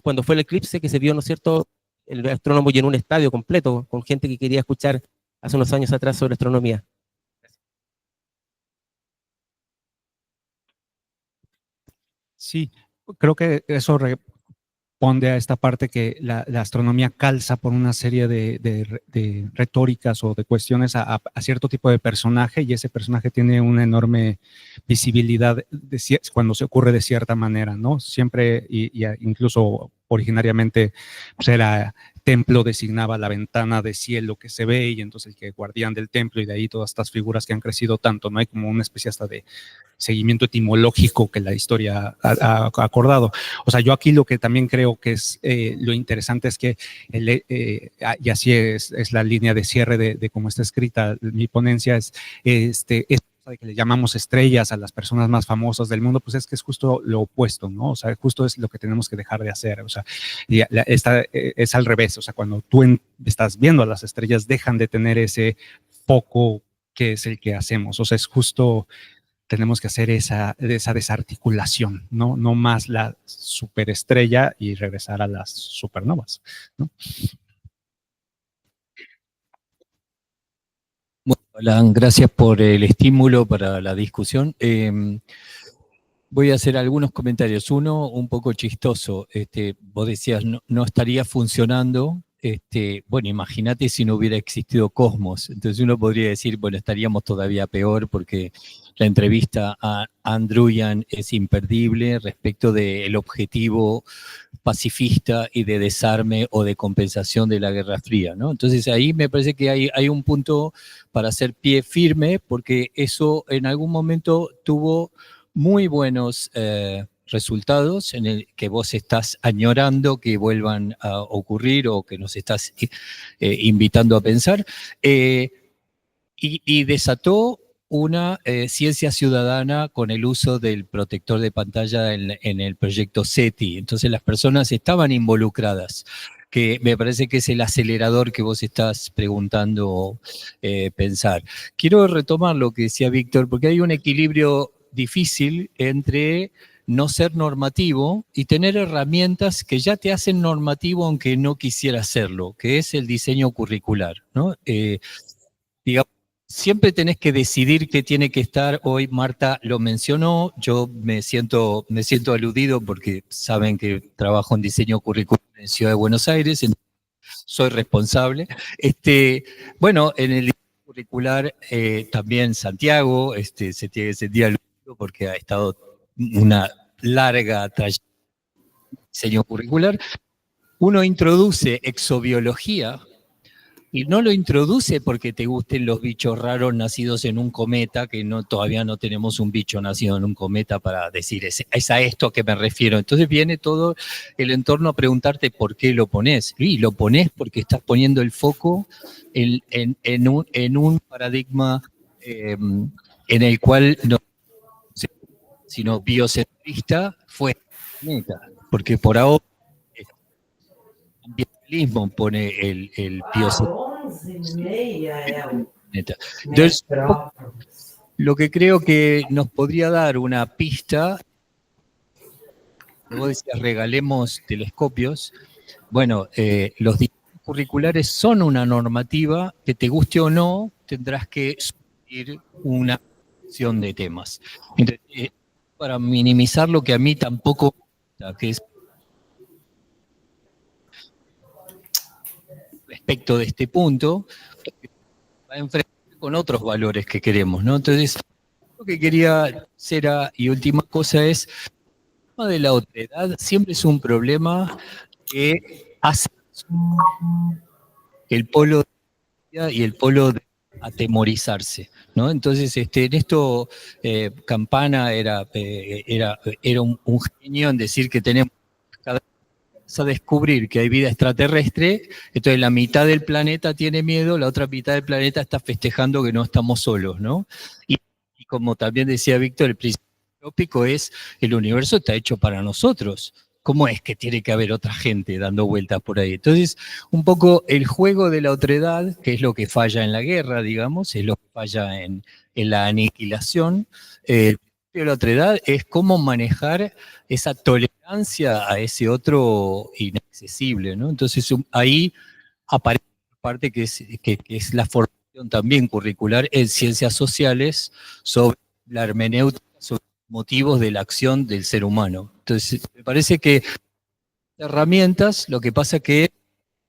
cuando fue el eclipse que se vio, ¿no es cierto? El astrónomo llenó un estadio completo con gente que quería escuchar hace unos años atrás sobre astronomía. Sí, creo que eso responde a esta parte que la astronomía calza por una serie de retóricas o de cuestiones a cierto tipo de personaje, y ese personaje tiene una enorme visibilidad cuando se ocurre de cierta manera, ¿no? Siempre, incluso originariamente, pues era templo designaba la ventana de cielo que se ve, y entonces el que guardián del templo, y de ahí todas estas figuras que han crecido tanto, ¿no? Hay como una especie hasta de seguimiento etimológico que la historia ha acordado. O sea, yo aquí lo que también creo que es lo interesante es que, y así es la línea de cierre de cómo está escrita mi ponencia, es de que le llamamos estrellas a las personas más famosas del mundo, pues es que es justo lo opuesto, ¿no? O sea, justo es lo que tenemos que dejar de hacer. O sea, es al revés. O sea, cuando tú estás viendo a las estrellas, dejan de tener ese foco que es el que hacemos. O sea, es justo, tenemos que hacer esa desarticulación, ¿no? No más la superestrella y regresar a las supernovas, ¿no? Bueno, Alan, gracias por el estímulo para la discusión. Voy a hacer algunos comentarios. Uno, un poco chistoso. Vos decías, no estaría funcionando. Bueno, imagínate si no hubiera existido Cosmos. Entonces uno podría decir, bueno, estaríamos todavía peor, porque la entrevista a Andruyan es imperdible respecto del objetivo pacifista y de desarme o de compensación de la Guerra Fría, ¿no? Entonces ahí me parece que hay un punto para hacer pie firme, porque eso en algún momento tuvo muy buenos resultados en el que vos estás añorando que vuelvan a ocurrir, o que nos estás invitando a pensar, y desató una ciencia ciudadana con el uso del protector de pantalla en el proyecto SETI. Entonces las personas estaban involucradas, que me parece que es el acelerador que vos estás preguntando pensar. Quiero retomar lo que decía Víctor, porque hay un equilibrio difícil entre no ser normativo y tener herramientas que ya te hacen normativo aunque no quisiera hacerlo, que es el diseño curricular, ¿no? Digamos, siempre tenés que decidir qué tiene que estar. Hoy Marta lo mencionó, yo me siento aludido porque saben que trabajo en diseño curricular en Ciudad de Buenos Aires, soy responsable. Bueno, en el diseño curricular también Santiago se tiene que sentir aludido porque ha estado una larga trayectoria de diseño curricular. Uno introduce exobiología, y no lo introduce porque te gusten los bichos raros nacidos en un cometa, que todavía no tenemos un bicho nacido en un cometa para decir, es a esto a que me refiero. Entonces viene todo el entorno a preguntarte por qué lo pones. Y lo pones porque estás poniendo el foco en un paradigma en el cual no, sino biocentrista fue planeta, porque por ahora el ambientalismo pone el biocentrismo. Entonces, lo que creo que nos podría dar una pista, vos decías, regalemos telescopios. Bueno, los diseños curriculares son una normativa que, te guste o no, tendrás que subir una sección de temas. Entonces, para minimizar lo que a mí tampoco me gusta, que es respecto de este punto, va a enfrentar con otros valores que queremos, ¿no? Entonces, lo que quería hacer, y última cosa, es el tema de la otredad. Siempre es un problema que hace el polo de y el polo de atemorizarse, ¿no? Entonces, en esto Campana era un genio en decir que tenemos cada vez a descubrir que hay vida extraterrestre. Entonces la mitad del planeta tiene miedo, la otra mitad del planeta está festejando que no estamos solos, ¿no? Y como también decía Víctor, el principio tópico es: el universo está hecho para nosotros. ¿Cómo es que tiene que haber otra gente dando vueltas por ahí? Entonces, un poco el juego de la otredad, que es lo que falla en la guerra, digamos, es lo que falla en la aniquilación, de la otredad es cómo manejar esa tolerancia a ese otro inaccesible, ¿no? Entonces ahí aparece una parte que es la formación también curricular en ciencias sociales sobre la hermenéutica, sobre los motivos de la acción del ser humano. Entonces, me parece que herramientas, lo que pasa que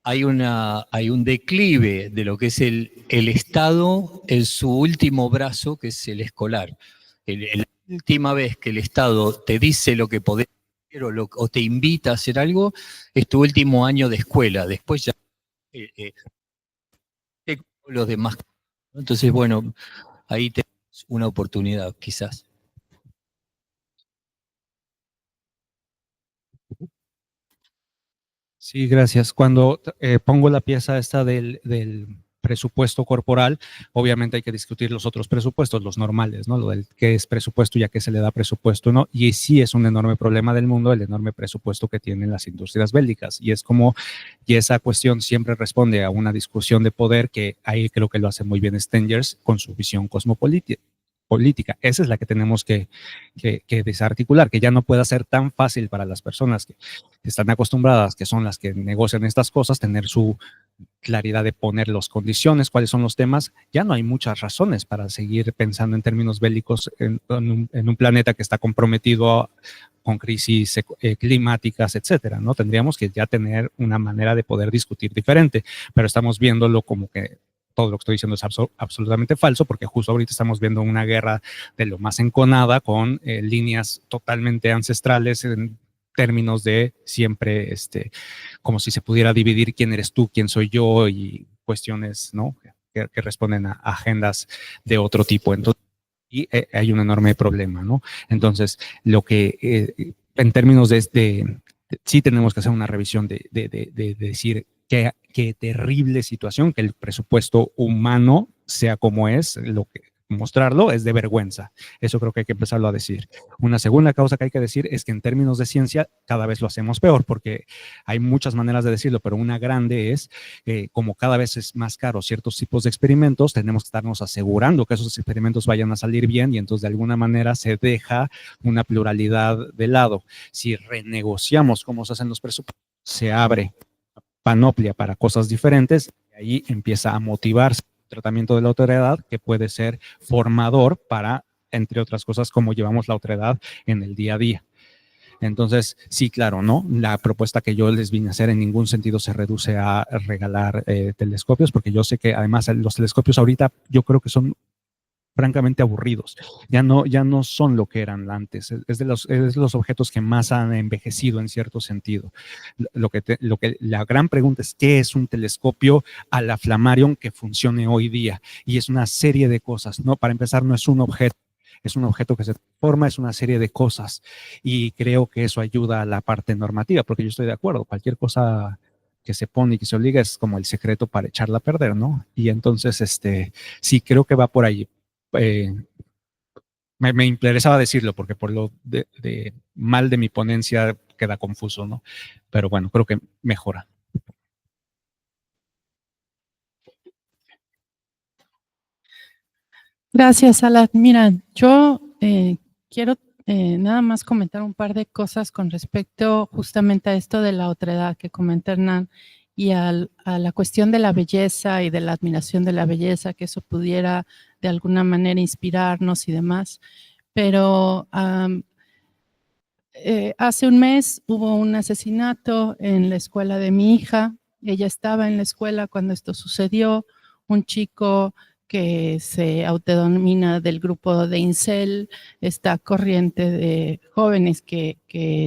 hay un declive de lo que es el Estado en su último brazo, que es el escolar. La última vez que el Estado te dice lo que podés hacer o te invita a hacer algo, es tu último año de escuela. Después ya los demás. Entonces, bueno, ahí tenemos una oportunidad, quizás. Sí, gracias. Cuando pongo la pieza esta del presupuesto corporal, obviamente hay que discutir los otros presupuestos, los normales, ¿no? Lo del qué es presupuesto y a qué se le da presupuesto, ¿no? Y sí es un enorme problema del mundo el enorme presupuesto que tienen las industrias bélicas. Y es como, y esa cuestión siempre responde a una discusión de poder que ahí creo que lo hace muy bien Stengers con su visión cosmopolítica. Esa es la que tenemos que desarticular, que ya no pueda ser tan fácil para las personas que están acostumbradas, que son las que negocian estas cosas, tener su claridad de poner las condiciones, cuáles son los temas. Ya no hay muchas razones para seguir pensando en términos bélicos en un planeta que está comprometido con crisis climáticas, etcétera, ¿no? Tendríamos que ya tener una manera de poder discutir diferente, pero estamos viéndolo como que todo lo que estoy diciendo es absolutamente falso, porque justo ahorita estamos viendo una guerra de lo más enconada con líneas totalmente ancestrales en términos de siempre, como si se pudiera dividir quién eres tú, quién soy yo y cuestiones, ¿no? Que responden a agendas de otro tipo. Entonces, y hay un enorme problema, ¿no? Entonces, lo que en términos sí tenemos que hacer una revisión de decir qué terrible situación, que el presupuesto humano sea como es, mostrarlo es de vergüenza. Eso creo que hay que empezarlo a decir. Una segunda causa que hay que decir es que en términos de ciencia cada vez lo hacemos peor, porque hay muchas maneras de decirlo, pero una grande es como cada vez es más caro ciertos tipos de experimentos, tenemos que estarnos asegurando que esos experimentos vayan a salir bien y entonces de alguna manera se deja una pluralidad de lado. Si renegociamos cómo se hacen los presupuestos, se abre panoplia para cosas diferentes y ahí empieza a motivarse el tratamiento de la otredad que puede ser formador para, entre otras cosas, cómo llevamos la otredad en el día a día. Entonces, sí, claro, ¿no? La propuesta que yo les vine a hacer en ningún sentido se reduce a regalar telescopios, porque yo sé que además los telescopios ahorita yo creo que son francamente aburridos. Ya no son lo que eran antes. Es de los objetos que más han envejecido en cierto sentido. La gran pregunta es, ¿qué es un telescopio a la Flammarion que funcione hoy día? Y es una serie de cosas, ¿no? Para empezar, no es un objeto. Es un objeto que se transforma, es una serie de cosas. Y creo que eso ayuda a la parte normativa, porque yo estoy de acuerdo. Cualquier cosa que se pone y que se obliga es como el secreto para echarla a perder, ¿no? Y entonces, sí, creo que va por ahí. Me interesaba decirlo porque por lo de mal de mi ponencia queda confuso, ¿no? Pero bueno, creo que mejora. Gracias, Alan. Mira, yo quiero nada más comentar un par de cosas con respecto justamente a esto de la otredad que comenta Hernán y a la cuestión de la belleza y de la admiración de la belleza, que eso pudiera de alguna manera inspirarnos y demás. Pero hace un mes hubo un asesinato en la escuela de mi hija. Ella estaba en la escuela cuando esto sucedió. Un chico que se autodenomina del grupo de Incel, esta corriente de jóvenes que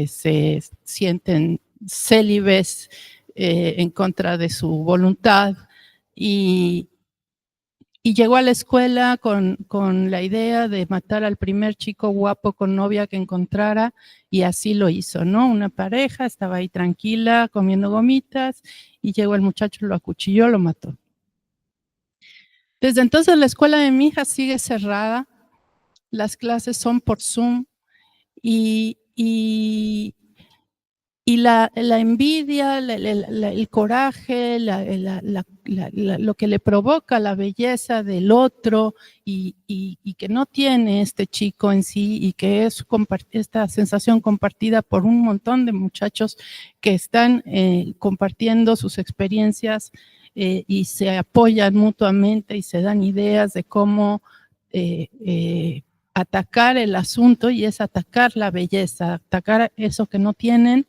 se sienten célibes en contra de su voluntad y llegó a la escuela con la idea de matar al primer chico guapo con novia que encontrara y así lo hizo, ¿no? Una pareja estaba ahí tranquila comiendo gomitas y llegó el muchacho, lo acuchilló, lo mató. Desde entonces la escuela de mi hija sigue cerrada, las clases son por Zoom y Y la envidia, el coraje, lo que le provoca la belleza del otro y que no tiene este chico en sí y que es esta sensación compartida por un montón de muchachos que están compartiendo sus experiencias y se apoyan mutuamente y se dan ideas de cómo atacar el asunto, y es atacar la belleza, atacar eso que no tienen.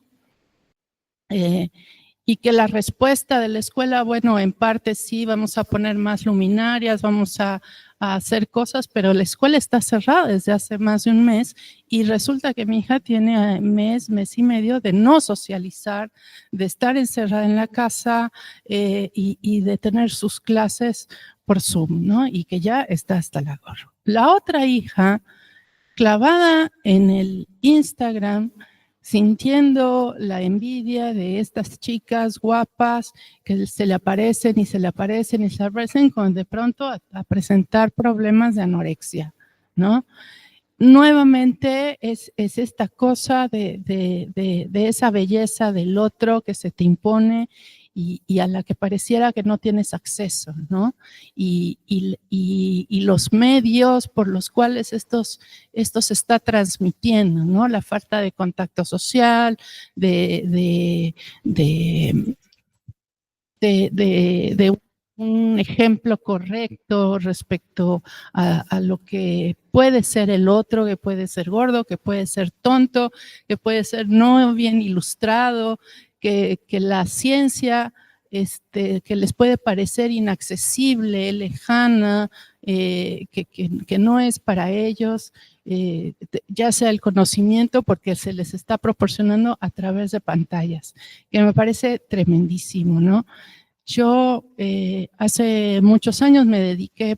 Y que la respuesta de la escuela, bueno, en parte sí, vamos a poner más luminarias, vamos a hacer cosas, pero la escuela está cerrada desde hace más de un mes y resulta que mi hija tiene mes y medio de no socializar, de estar encerrada en la casa y de tener sus clases por Zoom, ¿no? Y que ya está hasta la gorra. La otra hija, clavada en el Instagram, sintiendo la envidia de estas chicas guapas que se le aparecen y se le aparecen y se le aparecen, con de pronto a presentar problemas de anorexia, ¿no? Nuevamente es esta cosa de esa belleza del otro que se te impone y a la que pareciera que no tienes acceso, ¿no? Y los medios por los cuales esto se está transmitiendo, ¿no? La falta de contacto social, de un ejemplo correcto respecto a lo que puede ser el otro, que puede ser gordo, que puede ser tonto, que puede ser no bien ilustrado, que la ciencia que les puede parecer inaccesible, lejana, que no es para ellos, ya sea el conocimiento porque se les está proporcionando a través de pantallas, que me parece tremendísimo, ¿no? Yo hace muchos años me dediqué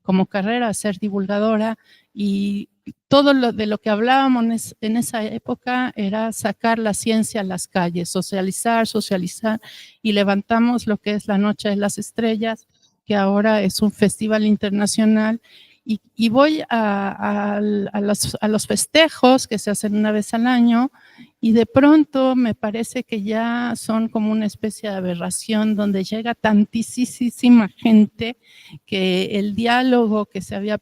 como carrera a ser divulgadora y todo de lo que hablábamos en esa época era sacar la ciencia a las calles, socializar, y levantamos lo que es la Noche de las Estrellas, que ahora es un festival internacional, y voy a los festejos que se hacen una vez al año y de pronto me parece que ya son como una especie de aberración donde llega tantísima gente que el diálogo que se había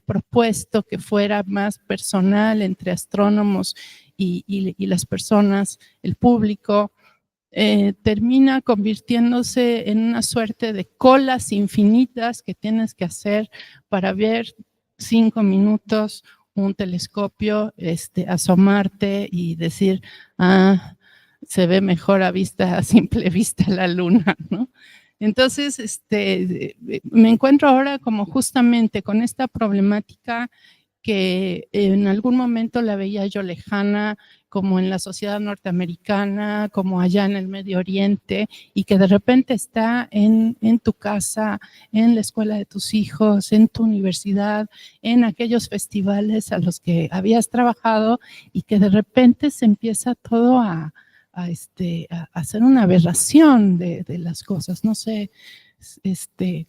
propuesto que fuera más personal entre astrónomos y las personas, el público, termina convirtiéndose en una suerte de colas infinitas que tienes que hacer para ver 5 minutos un telescopio, asomarte y decir, se ve mejor a simple vista la luna, ¿no? Entonces, me encuentro ahora como justamente con esta problemática que en algún momento la veía yo lejana, como en la sociedad norteamericana, como allá en el Medio Oriente, y que de repente está en tu casa, en la escuela de tus hijos, en tu universidad, en aquellos festivales a los que habías trabajado, y que de repente se empieza todo a hacer una aberración de las cosas. No sé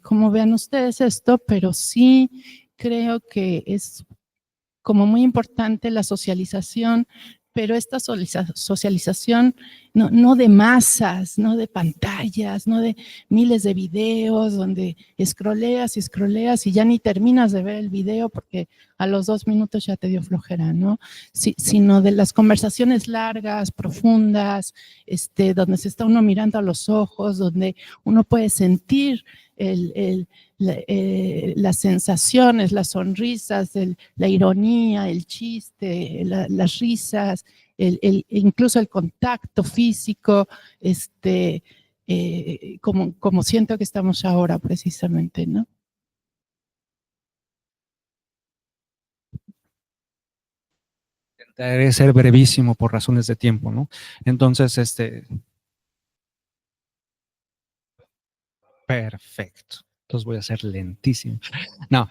cómo vean ustedes esto, pero sí creo que es como muy importante la socialización, pero esta socialización no de masas, no de pantallas, no de miles de videos donde scrolleas y ya ni terminas de ver el video porque a los 2 minutos ya te dio flojera, ¿no? Sino de las conversaciones largas, profundas, donde se está uno mirando a los ojos, donde uno puede sentir las sensaciones, las sonrisas, la ironía, el chiste, las risas, incluso el contacto físico, como siento que estamos ahora precisamente, ¿no? Intentaré ser brevísimo por razones de tiempo, ¿no? Entonces, perfecto. Entonces voy a ser lentísimo. No,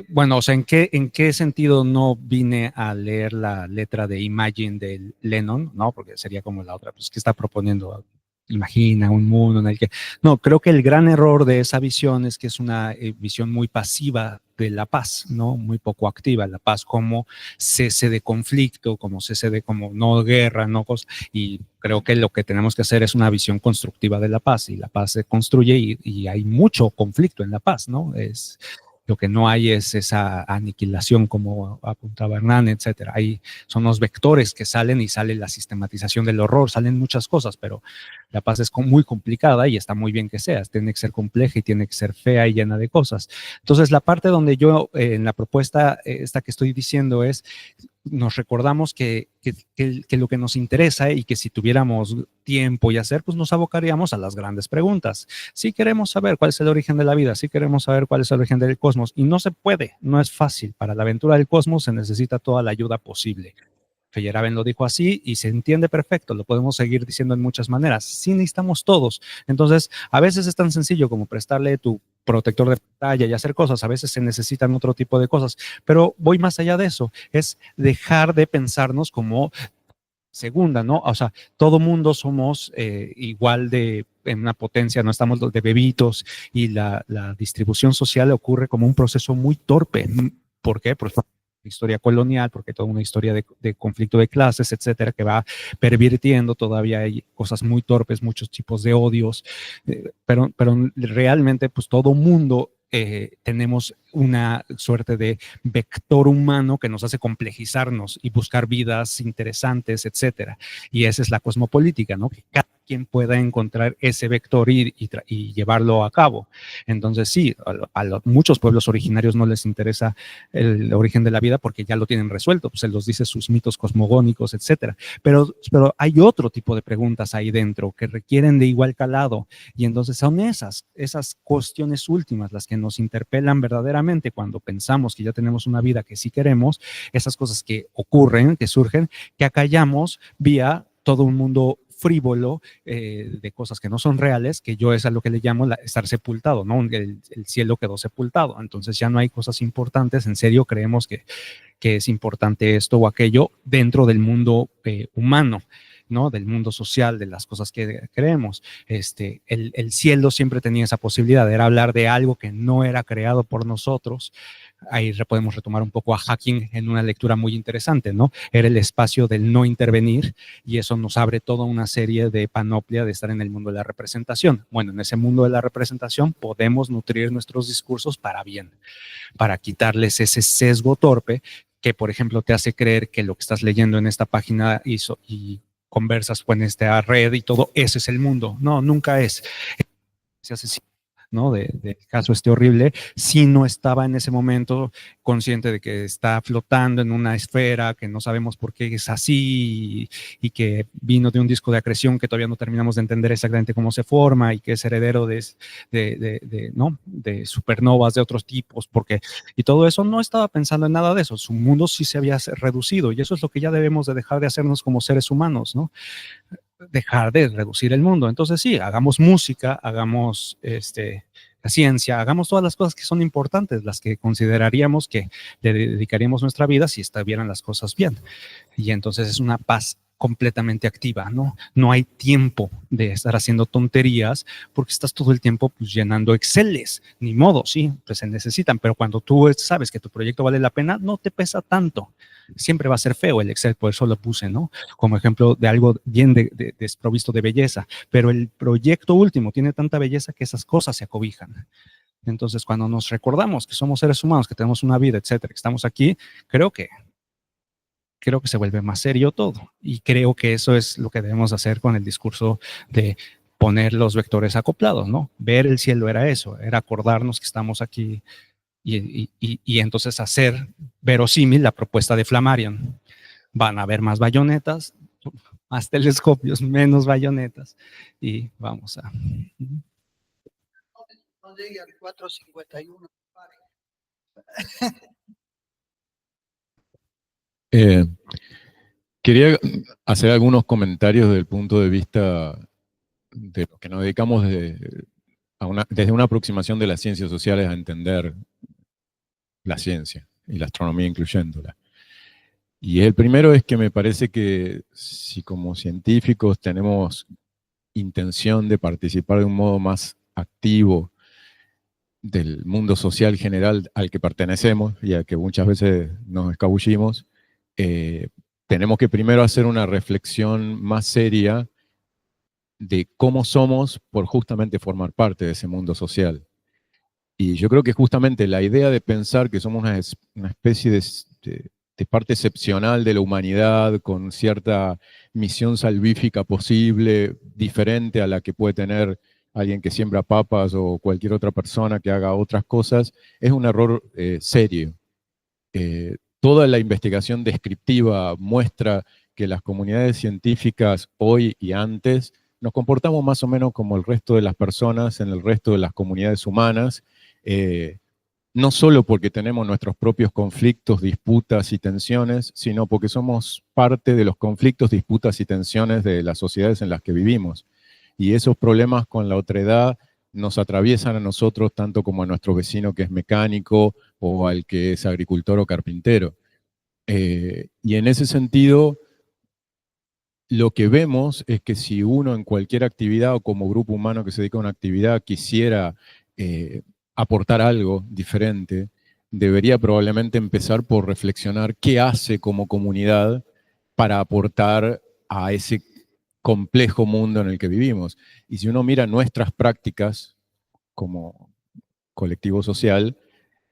bueno, o sea, ¿en qué sentido no vine a leer la letra de Imagine de Lennon? No, porque sería como la otra, pues que está proponiendo, imagina un mundo en el que... No, creo que el gran error de esa visión es que es una visión muy pasiva de la paz, ¿no? Muy poco activa, la paz como cese de conflicto, como cese de, como no guerra, no cosas, y creo que lo que tenemos que hacer es una visión constructiva de la paz, y la paz se construye y hay mucho conflicto en la paz, ¿no? Lo que no hay es esa aniquilación como apuntaba Hernán, etcétera. Ahí son los vectores que salen y sale la sistematización del horror, salen muchas cosas, pero la paz es muy complicada y está muy bien que sea, tiene que ser compleja y tiene que ser fea y llena de cosas. Entonces, la parte donde yo en la propuesta esta que estoy diciendo es, nos recordamos que lo que nos interesa y que si tuviéramos tiempo y hacer, pues nos abocaríamos a las grandes preguntas. Si queremos saber cuál es el origen de la vida, si queremos saber cuál es el origen del cosmos, y no se puede, no es fácil. Para la aventura del cosmos se necesita toda la ayuda posible. Feyerabend lo dijo así y se entiende perfecto, lo podemos seguir diciendo en muchas maneras. Sí necesitamos todos. Entonces, a veces es tan sencillo como prestarle tu protector de pantalla y hacer cosas, a veces se necesitan otro tipo de cosas, pero voy más allá de eso, es dejar de pensarnos como segunda, ¿no? O sea, todo mundo somos igual de en una potencia, no estamos de bebitos, y la distribución social ocurre como un proceso muy torpe. ¿Por qué? Pues historia colonial, porque toda una historia de conflicto de clases, etcétera, que va pervirtiendo, todavía hay cosas muy torpes, muchos tipos de odios, pero realmente pues todo mundo tenemos una suerte de vector humano que nos hace complejizarnos y buscar vidas interesantes, etcétera. Y esa es la cosmopolítica, ¿no? Que cada quien pueda encontrar ese vector y llevarlo a cabo. Entonces, sí, muchos pueblos originarios no les interesa el origen de la vida porque ya lo tienen resuelto, pues se los dice sus mitos cosmogónicos, etcétera. Pero hay otro tipo de preguntas ahí dentro que requieren de igual calado, y entonces son esas cuestiones últimas las que nos interpelan verdaderamente cuando pensamos que ya tenemos una vida que sí queremos, esas cosas que ocurren, que surgen, que acallamos vía todo un mundo frívolo de cosas que no son reales, que yo es a lo que le llamo estar sepultado, ¿no? El cielo quedó sepultado, entonces ya no hay cosas importantes, en serio creemos que es importante esto o aquello dentro del mundo humano, ¿no? Del mundo social, de las cosas que creemos. El cielo siempre tenía esa posibilidad, era hablar de algo que no era creado por nosotros. Ahí podemos retomar un poco a Hacking en una lectura muy interesante, ¿no? Era el espacio del no intervenir, y eso nos abre toda una serie de panoplia de estar en el mundo de la representación. Bueno, en ese mundo de la representación podemos nutrir nuestros discursos para bien, para quitarles ese sesgo torpe que, por ejemplo, te hace creer que lo que estás leyendo en esta página y conversas con esta red y todo, ese es el mundo. No, nunca es. Se hace, ¿no? Del caso horrible, si no estaba en ese momento consciente de que está flotando en una esfera que no sabemos por qué es así, y que vino de un disco de acreción que todavía no terminamos de entender exactamente cómo se forma, y que es heredero ¿no? de supernovas de otros tipos, y todo eso, no estaba pensando en nada de eso, su mundo sí se había reducido, y eso es lo que ya debemos de dejar de hacernos como seres humanos, ¿no? Dejar de reducir el mundo. Entonces sí, hagamos música, hagamos la ciencia, hagamos todas las cosas que son importantes, las que consideraríamos que le dedicaríamos nuestra vida si estuvieran las cosas bien. Y entonces es una paz completamente activa, ¿no? No hay tiempo de estar haciendo tonterías porque estás todo el tiempo pues, llenando Exceles, ni modo, sí, pues se necesitan, pero cuando tú sabes que tu proyecto vale la pena, no te pesa tanto. Siempre va a ser feo el Excel, por eso lo puse, ¿no? Como ejemplo de algo bien desprovisto de belleza, pero el proyecto último tiene tanta belleza que esas cosas se acobijan. Entonces, cuando nos recordamos que somos seres humanos, que tenemos una vida, etcétera, que estamos aquí, creo que se vuelve más serio todo. Y creo que eso es lo que debemos hacer con el discurso de poner los vectores acoplados, ¿no? Ver el cielo era eso, era acordarnos que estamos aquí y entonces hacer verosímil la propuesta de Flammarion. Van a haber más bayonetas, más telescopios, menos bayonetas, y vamos a... No llegue al 451. Quería hacer algunos comentarios desde el punto de vista de los que nos dedicamos desde una aproximación de las ciencias sociales a entender la ciencia y la astronomía incluyéndola. Y el primero es que me parece que si como científicos tenemos intención de participar de un modo más activo del mundo social general al que pertenecemos y al que muchas veces nos escabullimos, tenemos que primero hacer una reflexión más seria de cómo somos por justamente formar parte de ese mundo social. Y yo creo que justamente la idea de pensar que somos una especie de parte excepcional de la humanidad, con cierta misión salvífica posible, diferente a la que puede tener alguien que siembra papas o cualquier otra persona que haga otras cosas, es un error serio. Toda la investigación descriptiva muestra que las comunidades científicas hoy y antes nos comportamos más o menos como el resto de las personas en el resto de las comunidades humanas, no solo porque tenemos nuestros propios conflictos, disputas y tensiones, sino porque somos parte de los conflictos, disputas y tensiones de las sociedades en las que vivimos. Y esos problemas con la otredad nos atraviesan a nosotros tanto como a nuestro vecino que es mecánico o al que es agricultor o carpintero. Y en ese sentido, lo que vemos es que si uno en cualquier actividad o como grupo humano que se dedica a una actividad quisiera aportar algo diferente, debería probablemente empezar por reflexionar qué hace como comunidad para aportar a ese complejo mundo en el que vivimos. Y si uno mira nuestras prácticas como colectivo social,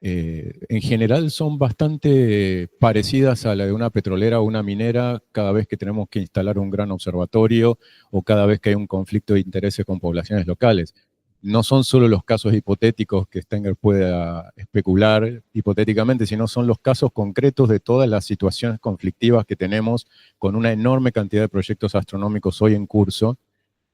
en general son bastante parecidas a la de una petrolera o una minera cada vez que tenemos que instalar un gran observatorio o cada vez que hay un conflicto de intereses con poblaciones locales. No son solo los casos hipotéticos que Stenger pueda especular hipotéticamente, sino son los casos concretos de todas las situaciones conflictivas que tenemos con una enorme cantidad de proyectos astronómicos hoy en curso,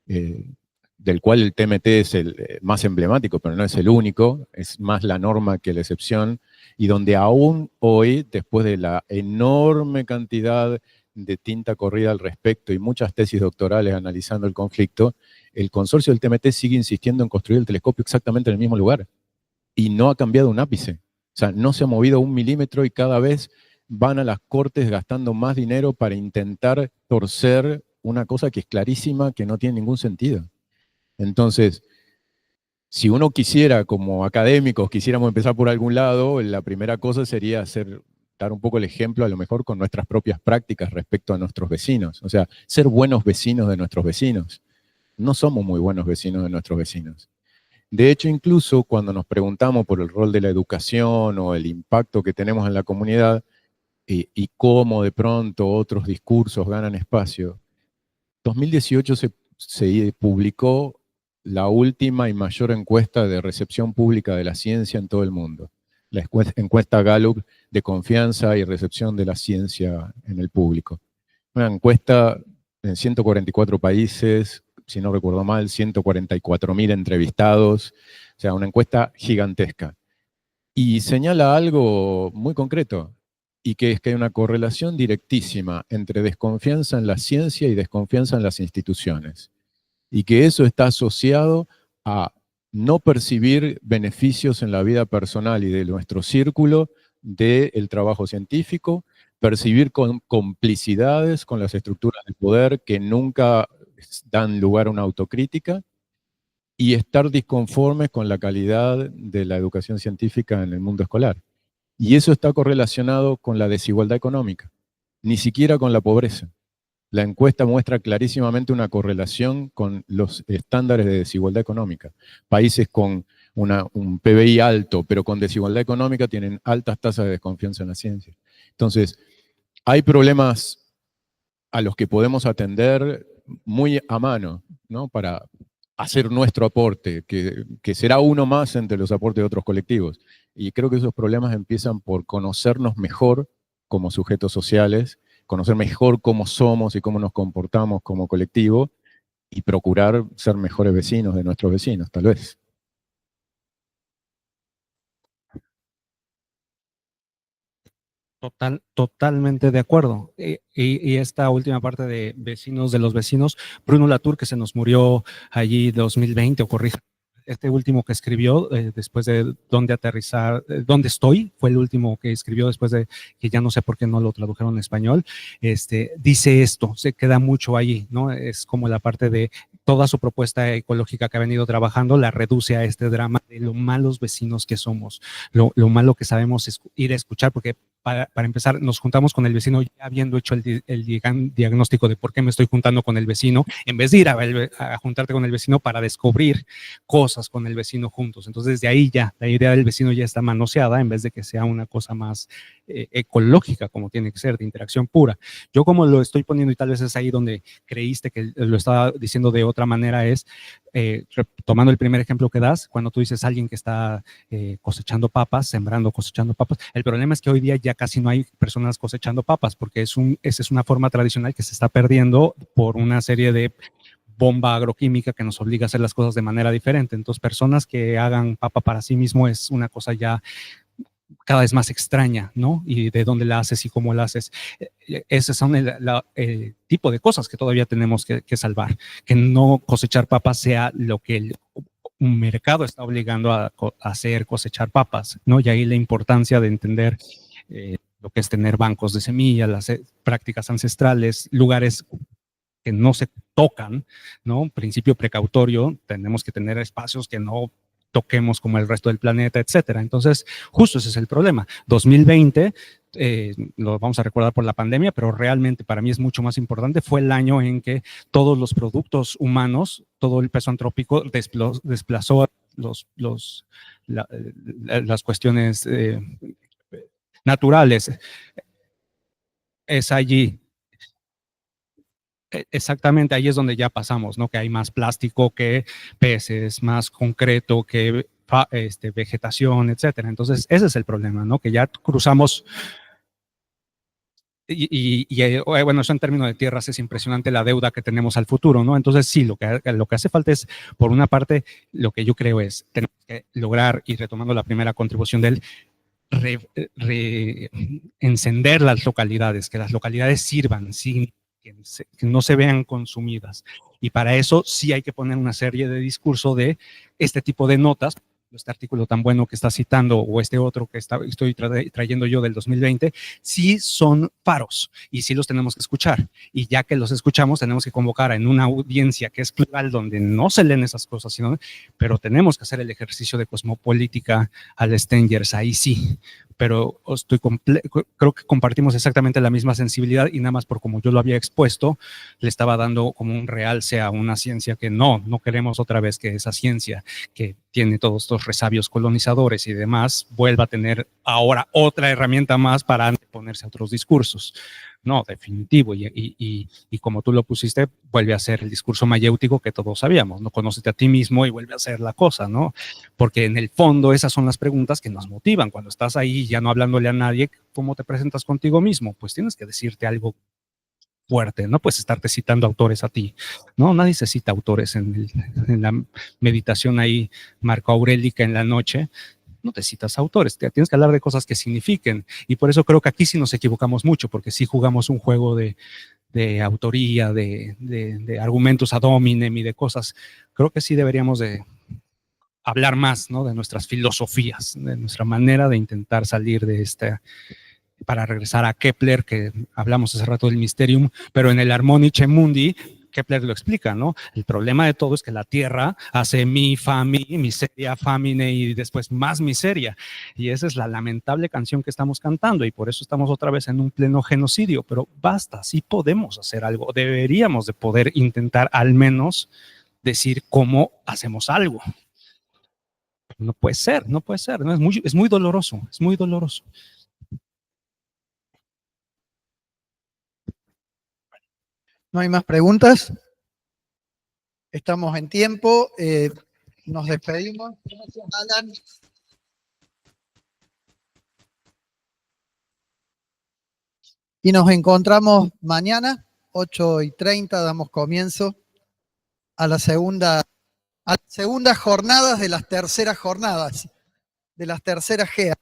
del cual el TMT es el más emblemático, pero no es el único, es más la norma que la excepción, y donde aún hoy, después de la enorme cantidad de tinta corrida al respecto y muchas tesis doctorales analizando el conflicto, el consorcio del TMT sigue insistiendo en construir el telescopio exactamente en el mismo lugar, y no ha cambiado un ápice. O sea, no se ha movido 1 milímetro y cada vez van a las cortes gastando más dinero para intentar torcer una cosa que es clarísima, que no tiene ningún sentido. Entonces, si uno quisiera, como académicos, quisiéramos empezar por algún lado, la primera cosa sería dar un poco el ejemplo, a lo mejor con nuestras propias prácticas respecto a nuestros vecinos. O sea, ser buenos vecinos de nuestros vecinos. No somos muy buenos vecinos de nuestros vecinos. De hecho, incluso cuando nos preguntamos por el rol de la educación o el impacto que tenemos en la comunidad y cómo de pronto otros discursos ganan espacio, en 2018 se publicó la última y mayor encuesta de recepción pública de la ciencia en todo el mundo. La encuesta Gallup de confianza y recepción de la ciencia en el público. Una encuesta en 144 países, si no recuerdo mal, 144.000 entrevistados, o sea, una encuesta gigantesca. Y señala algo muy concreto, y que es que hay una correlación directísima entre desconfianza en la ciencia y desconfianza en las instituciones. Y que eso está asociado a no percibir beneficios en la vida personal y de nuestro círculo del trabajo científico, percibir complicidades con las estructuras del poder que nunca dan lugar a una autocrítica, y estar disconformes con la calidad de la educación científica en el mundo escolar. Y eso está correlacionado con la desigualdad económica, ni siquiera con la pobreza. La encuesta muestra clarísimamente una correlación con los estándares de desigualdad económica. Países con un PBI alto, pero con desigualdad económica, tienen altas tasas de desconfianza en la ciencia. Entonces, hay problemas a los que podemos atender muy a mano, ¿no? Para hacer nuestro aporte, que será uno más entre los aportes de otros colectivos. Y creo que esos problemas empiezan por conocernos mejor como sujetos sociales, conocer mejor cómo somos y cómo nos comportamos como colectivo, y procurar ser mejores vecinos de nuestros vecinos, tal vez. Totalmente de acuerdo. Y esta última parte de vecinos de los vecinos, Bruno Latour, que se nos murió allí 2020, o corrija, este último que escribió después de Dónde aterrizar, Dónde estoy, fue el último que escribió después de que ya no sé por qué no lo tradujeron en español, dice esto, se queda mucho allí, ¿no? Es como la parte de toda su propuesta ecológica que ha venido trabajando la reduce a este drama de lo malos vecinos que somos, lo malo que sabemos ir a escuchar, porque para empezar nos juntamos con el vecino ya habiendo hecho el diagnóstico de por qué me estoy juntando con el vecino, en vez de ir a juntarte con el vecino para descubrir cosas con el vecino juntos. Entonces de ahí ya, la idea del vecino ya está manoseada en vez de que sea una cosa más ecológica como tiene que ser, de interacción pura. Yo como lo estoy poniendo, y tal vez es ahí donde creíste que lo estaba diciendo de otra manera, es tomando el primer ejemplo que das, cuando tú dices alguien que está cosechando papas, sembrando, cosechando papas, el problema es que hoy día ya casi no hay personas cosechando papas, porque esa es una forma tradicional que se está perdiendo por una serie de bomba agroquímica que nos obliga a hacer las cosas de manera diferente. Entonces, personas que hagan papa para sí mismo es una cosa ya cada vez más extraña, ¿no? Y de dónde la haces y cómo la haces. Esos son el tipo de cosas que todavía tenemos que salvar. Que no cosechar papas sea lo que un mercado está obligando a hacer, cosechar papas, ¿no? Y ahí la importancia de entender lo que es tener bancos de semillas, las prácticas ancestrales, lugares que no se tocan, ¿no? Principio precautorio, tenemos que tener espacios que no toquemos como el resto del planeta, etcétera. Entonces, justo ese es el problema. 2020, lo vamos a recordar por la pandemia, pero realmente para mí es mucho más importante, fue el año en que todos los productos humanos, todo el peso antrópico desplazó las cuestiones naturales. Es allí. Exactamente, ahí es donde ya pasamos, ¿no? Que hay más plástico que peces, más concreto que vegetación, etcétera. Entonces, ese es el problema, ¿no? Que ya cruzamos bueno, eso en términos de tierras es impresionante la deuda que tenemos al futuro, ¿no? Entonces, sí, lo que hace falta es, por una parte, lo que yo creo es, tenemos que lograr, y retomando la primera contribución de él, encender las localidades, que las localidades sirvan sin que no se vean consumidas. Y para eso sí hay que poner una serie de discurso de este tipo de notas, este artículo tan bueno que está citando o este otro que estoy trayendo yo del 2020, sí son faros y sí los tenemos que escuchar. Y ya que los escuchamos, tenemos que convocar en una audiencia que es plural, donde no se leen esas cosas, pero tenemos que hacer el ejercicio de cosmopolítica al Stengers, ahí sí. Pero creo que compartimos exactamente la misma sensibilidad y nada más por como yo lo había expuesto, le estaba dando como un realce a una ciencia que no queremos otra vez que esa ciencia que tiene todos estos resabios colonizadores y demás, vuelva a tener ahora otra herramienta más para anteponerse a otros discursos. No, definitivo, y como tú lo pusiste, vuelve a ser el discurso mayéutico que todos sabíamos, ¿no? Conócete a ti mismo y vuelve a ser la cosa, ¿no? Porque en el fondo esas son las preguntas que nos motivan. Cuando estás ahí ya no hablándole a nadie, ¿cómo te presentas contigo mismo? Pues tienes que decirte algo fuerte, no puedes estarte citando autores a ti, ¿no? Nadie se cita autores en la meditación ahí marco-aurélica en la noche. No te citas autores, tienes que hablar de cosas que signifiquen, y por eso creo que aquí sí nos equivocamos mucho, porque sí jugamos un juego de autoría, de argumentos ad hominem y de cosas. Creo que sí deberíamos de hablar más, ¿no? De nuestras filosofías, de nuestra manera de intentar salir de para regresar a Kepler, que hablamos hace rato del Mysterium, pero en el Harmonice Mundi, Kepler lo explica, ¿no? El problema de todo es que la Tierra hace miseria, famine y después más miseria. Y esa es la lamentable canción que estamos cantando y por eso estamos otra vez en un pleno genocidio. Pero basta, sí podemos hacer algo. Deberíamos de poder intentar al menos decir cómo hacemos algo. No puede ser, ¿no? Es muy doloroso, es muy doloroso. ¿No hay más preguntas? Estamos en tiempo. Nos despedimos. Gracias, Alan. Y nos encontramos mañana, 8:30, damos comienzo a las segundas jornadas de las terceras jornadas, de las terceras GEA.